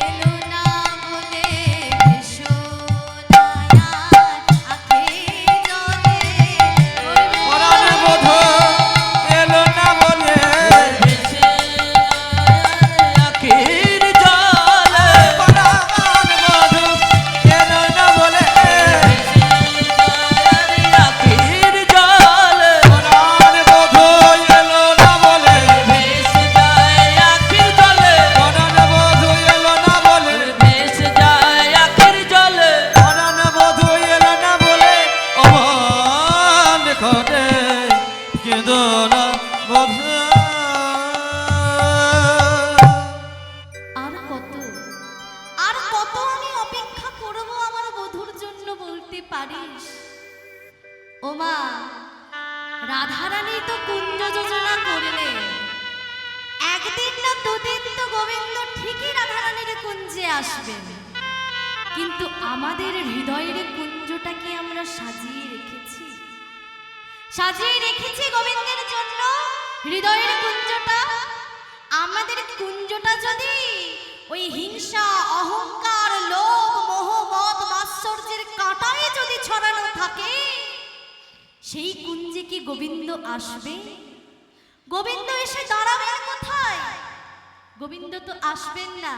এলো না বলে ভীষণায়ার আখে জলে পরাণ বধূ এলো না বলে ভেসে আখির জলে পরাণ বধূ এলো না বলে আখির জলে পরাণ বধূ এলো না বলে ভেসে যায় আখির জলে পরাণ বধূ এলো না বলে ভেসে যায় আখির জলে পরাণ বধূ এলো না বলে অমন করে কেদনা বধূ আর কত আর কত আমি অপেক্ষা করব আমার বধূর জন্য বলতে পারিস? ওমা রাধারানী তো কুঞ্জ যোজনা করলে, একদিন না দুদিন তো গোবিন্দ ঠিকই রাধারানীর কুঞ্জে আসবেন, কিন্তু আমাদের হৃদয়ের কুঞ্জটাকে আমরা সাজিয়ে রেখেছি, সাজিয়ে রেখেছি গোবিন্দের জন্য হৃদয়ের কুঞ্জটা। আমাদের কুঞ্জটা যদি ওই হিংসা অহংকার লোভ মোহ মদ মাৎসর্যের কাঁটায় যদি ছড়ানো থাকে, সেই কুঞ্জে কি গোবিন্দ আসবে? গোবিন্দ এসে দাঁড়াবেন কোথায়? গোবিন্দ তো আসবেন না।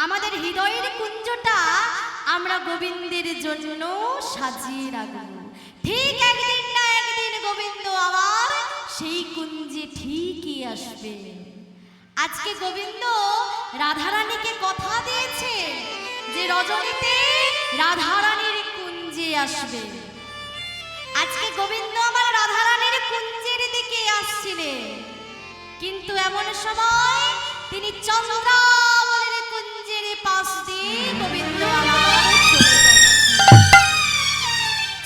আমাদের হৃদয়ের কুঞ্জটা আমরা গোবিন্দের জন্য সাজিয়ে রাখব। ঠিক একদিন না একদিন গোবিন্দ আবার সেই কুঞ্জে ঠিকই আসবে। আজকে গোবিন্দ রাধারানীকে কথা দিয়েছে যে রজনীতে রাধারানীর কুঞ্জে আসবে। আজকে গোবিন্দ আমার রাধারানীর কুঞ্জের দিকে আসছিলেন, কিন্তু এমন সময় তিনি চন্দ্রাবলীর কুঞ্জের পাশ দিয়ে গোবিন্দ আমার চলে যাচ্ছেন।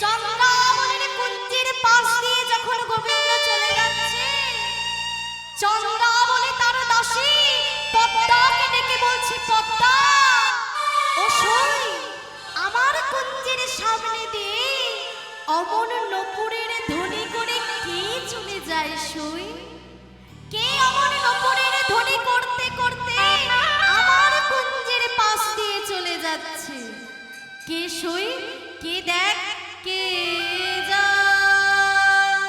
চন্দ্রাবলীর কুঞ্জের পাশ দিয়ে যখন গোবিন্দ চলে যাচ্ছে, চন্দ্রাবলী তার দাসী পদ্মাকে ডেকে বলছে, পদ্মা ও সই, আমার কুঞ্জের সামনে দিয়ে অমন নপুরের ধ্বনি করে কে চলে যায় সই? কে অমন নপুরের ধ্বনি করতে করতে আমার কুঞ্জের পাশ দিয়ে চলে যাচ্ছে? কে সই? কে দেখ, কে যায়,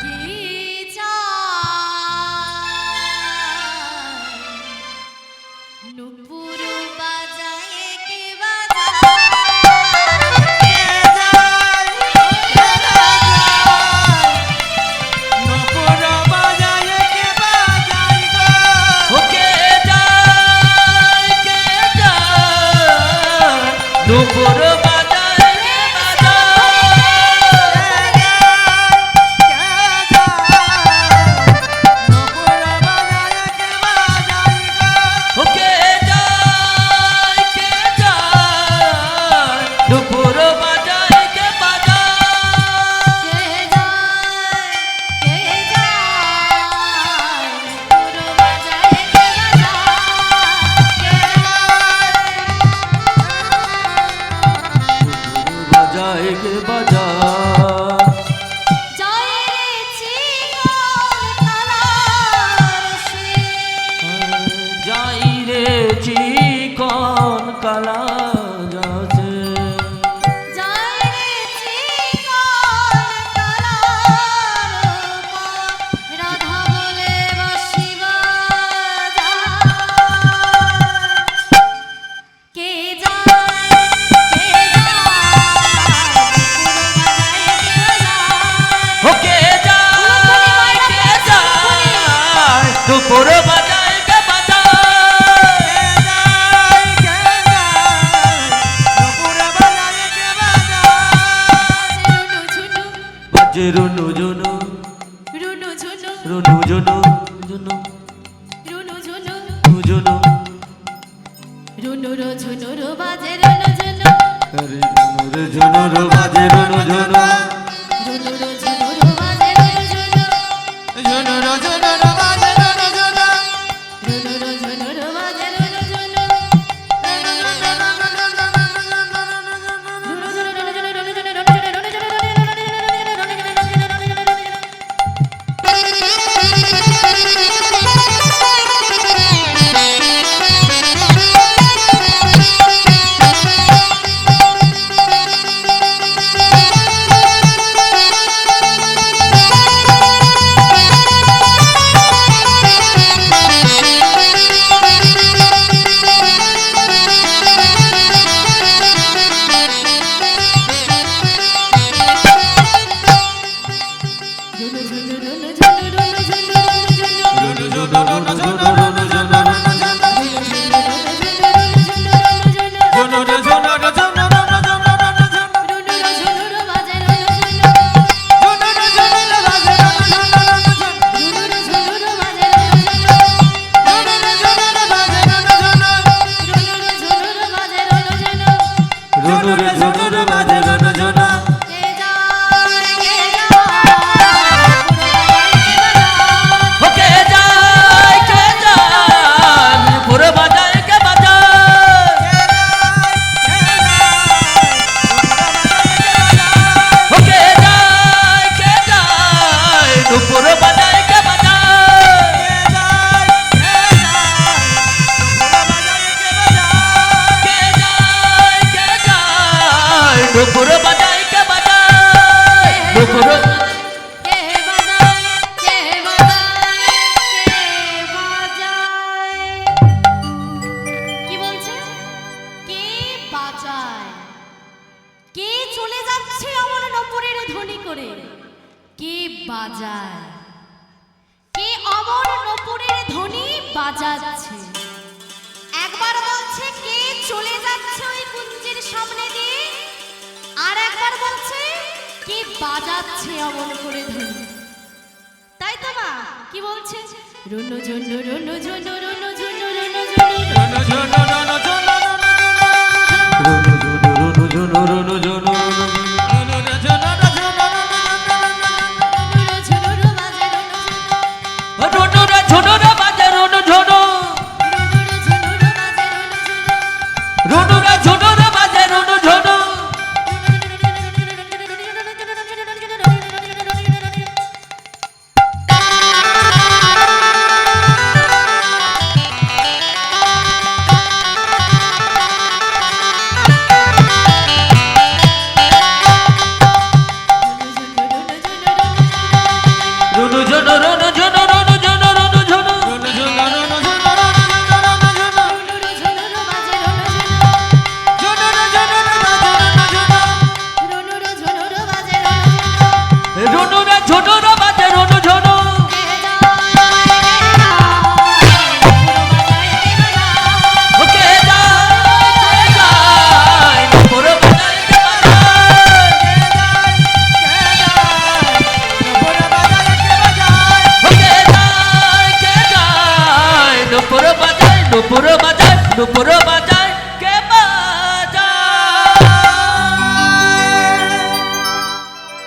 কে যায়, নুপুর বাজায় কে বাজায়, ওকে যায় কে যায় দুপুর বাজায় কে ওকে যায় কে যায় দুপুর বাজায় কে বাজায় কে যায়, কে যায়, নুপুর বাজায় কে বাজায় কে বাজায় যায় রে চিকন কালার সে, যাই রে চিকন কালা যাচ্ছে যায় রে চিকন কালার পা, রাধা বলে বসিবা যায়। কে যায়, কে যায়, ওকে যায় কে যায় দুপুর বাজায় কে বাজে রুনু ঝুনু রুনু ঝুনু, রুনু ঝুনু ঝুনু রুনু ঝুনু, ঝুনু রুনু রো ঝুনু রো বাজে রুনু ঝুনু, রে ঝুনু রে বাজে রুনু ঝুনু রুনু রো ঝুনু রো বাজে রুনু ঝুনু, রুনু রো ঝুনু রো বাজে রুনু ঝুনু, নুপুর বাজায় কে বাজায় নুপুর কে বাজায়, কে বাজায়, কে বাজায়। কি বলছে? কে বাজায়? কে চলে যাচ্ছে অমর নপুরের ধ্বনি করে? কে বাজায়? কে অমর নপুরের ধ্বনি বাজাচ্ছে? একবার বলছে কে চলে যাচ্ছে ওই কুঞ্জের সামনে দিয়ে, কে বাজাচ্ছে অমন করে ধরে, তাই তো মা কি বলছে? রুনু ঝুনু রুনু ঝুনু রুনু ঝুনু রুনু ঝুনু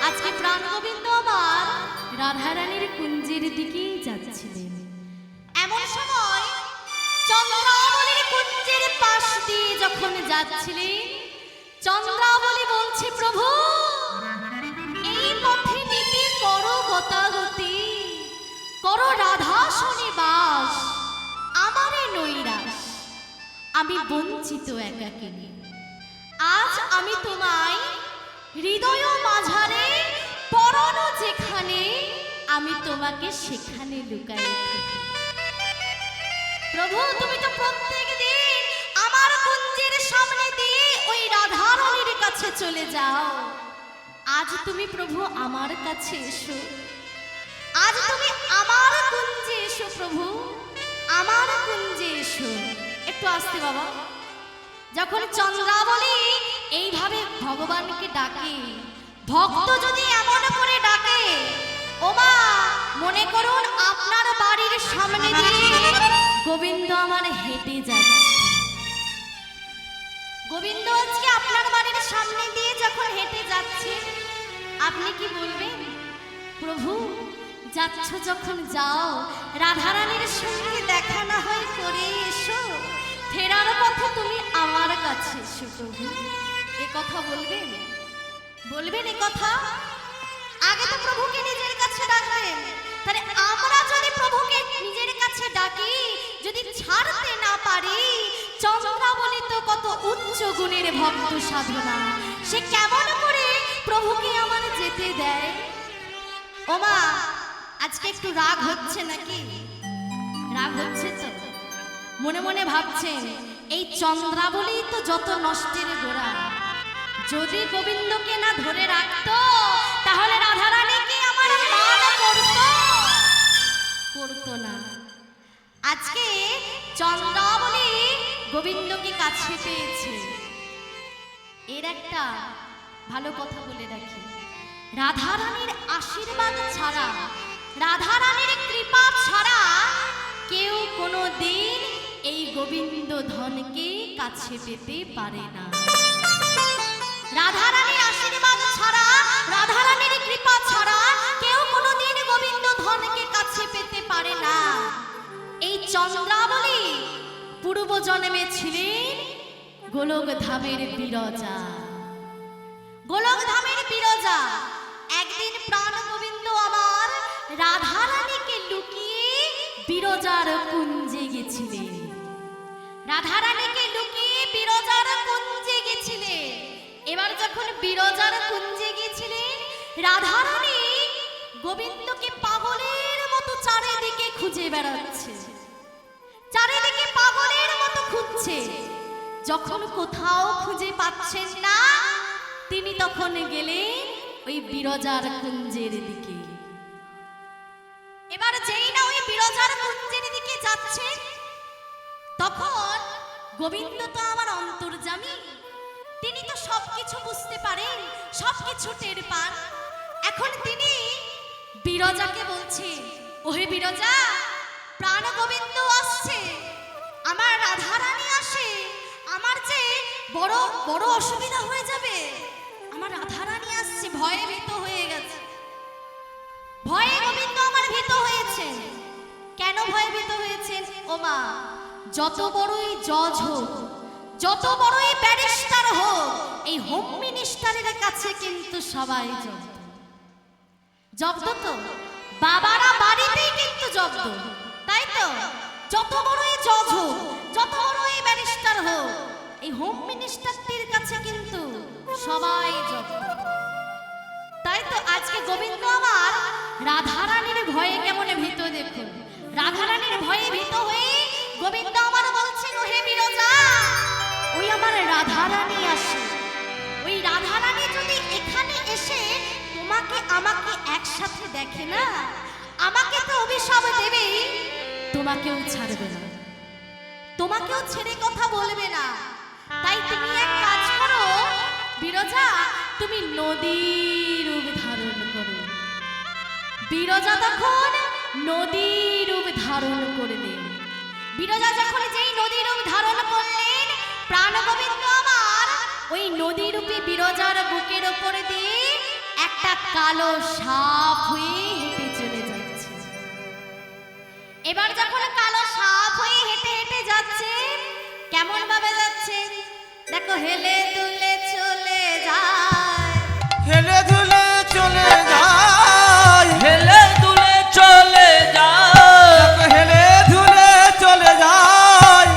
আজকে প্রাণ গোবিন্দ আমার রাধারানীর কুঞ্জের দিকেই যাচ্ছিলেন। এমন সময় চন্দ্রাবলীর কুঞ্জের পাশ দিয়ে যখন যাচ্ছিলেন, চন্দ্রাবলী বলছে, প্রভু এই পথে নিতে করো গতাগতি, করো রাধা শনিবাস, আমারে নৈরাস, আমি বঞ্চিত একাকিনী। আজ আমি তোমায় হৃদয় মাঝারে পরণ যেখানে, আমি তোমাকে সেখানে লুকাই রাখি। প্রভু তুমি তো প্রত্যেক দিন আমার কুঞ্জের সামনে দিয়ে ওই রাধারানীর কাছে চলে যাও, আজ তুমি প্রভু আমার কাছে এসো, আজ তুমি আমার কুঞ্জে এসো, প্রভু আমার কুঞ্জে এসো। একটু আসতে বাবা। যখন চন্দ্রাবলী এইভাবে ভগবানকে ডাকে, ভক্ত যদি এমন করে ডাকে, ও মা মনে করুন আপনার বাড়ির সামনে দিয়ে গোবিন্দ আমার হেঁটে যাচ্ছে, গোবিন্দ আজকে আপনার বাড়ির সামনে দিয়ে যখন হেঁটে যাচ্ছে, আপনি কি বলবেন? প্রভু যাচ্ছ যখন যাও, রাধারানীর সঙ্গে দেখা না হয় করে এসো, ফেরার পথে তুমি আমার কাছে এসো। প্রভু এ কথা বলবেন? বলবেন এ কথা? আগে তো প্রভুকে নিজের কাছে ডাকবেন। তাহলে আমরা যদি প্রভুকে নিজের কাছে ডাকি, যদি ছাড়তে না পারি, চন্দ্রাবলী তো কত উচ্চ গুণের ভক্ত সাধনা, সে কেমন করে প্রভুকে আমার যেতে দেয়? ওমা আজকে একটু রাগ হচ্ছে নাকি? রাগ হচ্ছে তো? মনে মনে ভাবছেন এই চন্দ্রাবলী তো যত নষ্টের গোড়া, যদি গোবিন্দকে না ধরে রাখতো তাহলে রাধারানীকে আমার মান করতো না। আজকে চন্দ্রাবলী গোবিন্দকে কাছে পেয়েছে, এর একটা ভালো কথা বলে রাখি, রাধারানীর আশীর্বাদ ছাড়া, রাধারানীর কৃপা ছাড়া কেউ কোনো দিন এই গোবিন্দ ধনকে কাছে পেতে পারে না। রাধারানীর আশীর্বাদ ছাড়া, রাধারানীর কৃপা ছাড়া কেউ কোনোদিন গোবিন্দ ধনকে কাছে পেতে পারে না। এই চন্দ্রাবলী পূর্ব জন্মে ছিলেন গোলক ধামের বিরজা, গোলক ধামের বিরজা। একদিন প্রাণ গোবিন্দ আমার রাধারানীকে লুকিয়ে বিরজার কুঞ্জে গেছিলেন, রাধারানীকে লুকিয়ে বিরজার কুঞ্জে গেছিলেন। এবার যখন বিরজার কুঞ্জে গিয়েছিলেন, রাধারানী গোবিন্দকে পাগলের মতো চারিদিকে খুঁজে বেড়াচ্ছে, চারিদিকে পাগলের মতো খুঁজছে। যখন কোথাও খুঁজে পাচ্ছেন না, তিনি তখন গেলেন ওই বিরজার কুঞ্জের দিকে। এবার যেই না ওই বিরজার কুঞ্জের দিকে যাচ্ছে, তখন গোবিন্দ তো আমার অন্তর্যামী, তিনি তো সবকিছু বুঝতে পারেন, সবকিছু টের পান। এখন তিনি বিরজাকে বলছে, ওহে বিরজা, প্রাণ গোবিন্দ আসছে, আমার রাধারানী আসে, আমার যে বড় বড় অসুবিধা হয়ে যাবে, আমার রাধারানী আসছে। ভয়ে ভীত হয়ে গেছে, ভয়ে গোবিন্দ আমার ভীত হয়েছে। কেন ভয়ে ভীত হয়েছেন? ও মা, যত বড়ই জজ হোক, যত বড়ই ব্যারিস্টার হোক, এই হোম মিনিস্টারের কাছে কিন্তু সবাই জব্দ। জব্দ তো বাবারা বাড়িতেই কিন্তু জব্দ, তাই তো? যত বড়ই জজ হোক, যত বড়ই ব্যারিস্টার হোক, এই হোম মিনিস্টারটির কাছে কিন্তু সবাই জব্দ। তাই তো আজকে গোবিন্দ আমার রাধারানীর ভয়ে কেমন ভীত দেখুন। রাধারানীর ভয়ে ভীত হয়ে গোবিন্দ আমার বলছেন, ওহে বিরজা, ওই আমার রাধারানী আসে, ওই রাধারানী যদি এখানে এসে তোমাকে আমাকে একসাথে দেখে না, আমাকে তো অভিশাপ দেবে, তোমাকেও ছাড়বে না, তোমাকেও ছেড়ে কথা বলবে না। তাই তুমি এক কাজ করো বিরজা, তুমি নদীর রূপ ধারণ করো। বিরজা তখন নদীর রূপ ধারণ করলেন। বিরজা যখন যেই নদীর রূপ ধারণ করলেন, প্রাণ গোবিন্দ আমার ওই নদী রূপী বিরজার বুকের উপরে দিয়ে একটা কালো সাপ হয়ে হেঁটে চলে যাচ্ছে। এবার যখন কালো সাপ হয়ে হেঁটে হেঁটে যাচ্ছে, কেমন ভাবে যাচ্ছে দেখো, হেলে দুলে চলে যায়, হেলে ধুলে চলে যায়, হেলে দুলে চলে যায়, হেলে ধুলে চলে যায়,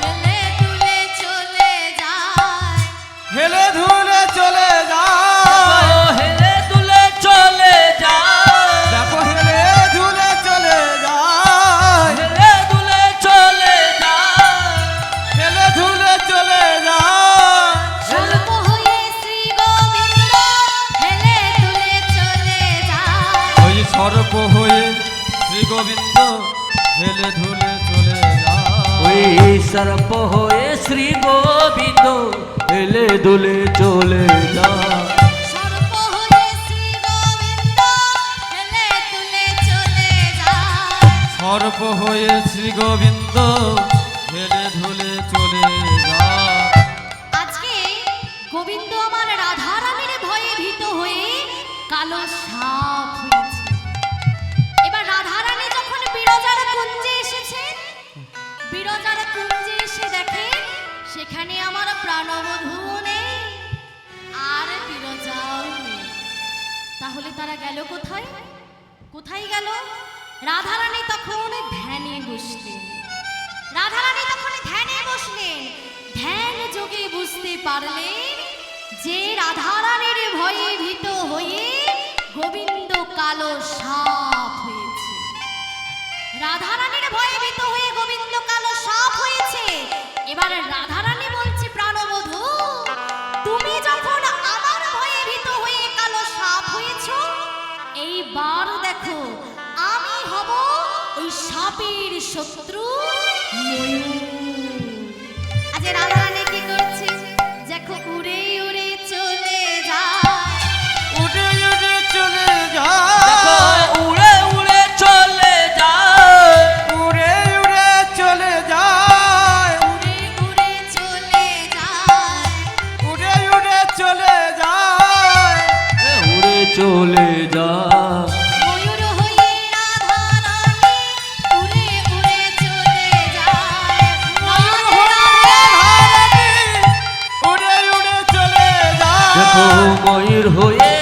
হেলে দুলে চলে যায়, হেলে ধুলে চলে যায়, হেলে দুলে চলে যায়, দেখো হেলে ধুলে চলে যায়, হেলে দুলে চলে যায়, হেলে ধুলে চলে যায়। সর্প হয়ে শ্রী গোবিন্দ হেলে দুলে চলে যায়। ওই সর্প হয়ে শ্রী গোবিন্দ হেলে ধুলে চলে যায়। ওই সর্প হয়ে শ্রী গোবিন্দ হেলে দুলে চলে যায়। সর্প হয়ে শ্রী গোবিন্দ হেলে দুলে চলে যায়। সর্প হয়ে শ্রী গোবিন্দ হেলে ধুলে চলে যায়। আজকে গোবিন্দ আমার রাধারানীর ভয়ে ভীত হয়ে কালো সাপ হয়েছে। এবার রাধারানী যখন বিরজার কুঞ্জে এসেছেন, বিরজার কুঞ্জে এসে দেখেন সেখানে আমার প্রাণবধূ নেই আর বিরজাও নেই। তাহলে তারা গেল কোথায়? কোথায় গেল? রাধারানী তখন ধ্যানে বসলেন। রাধারানী তখন ধ্যানে বসলেন। ধ্যান যোগে বুঝতে পারলেন যে রাধারানীর ভয়ে ভীত হয়ে গোবিন্দ কালো সাপ হয়েছে। রাধারানীর ভয়ে ভীত হয়ে গোবিন্দ কালো সাপ হয়েছে। এবার রাধারানী বলছে, প্রাণবধূ, তুমি যখন আমার ভয়ে ভীত হয়ে কালো সাপ হয়েছো, এইবার দেখো আমি হব ওই সাপের শত্রু ময়ূর। আজ রাধারানী কি করছে দেখো, উড়ে উড়ে চলে যায়, উড়ে উড়ে চলে দেখো যায়, উড়ে উড়ে চলে যায়, উড়ে উড়ে চলে যায়, উড়ে উড়ে চলে যায়, উড়ে উড়ে চলে যায়, উড়ে চলে যায়। ময়ূর হয়ে রাধারানী উড়ে উড়ে চলে যায়। উড়ে উড়ে চলে দেখো যায়, ময়ূর হয়ে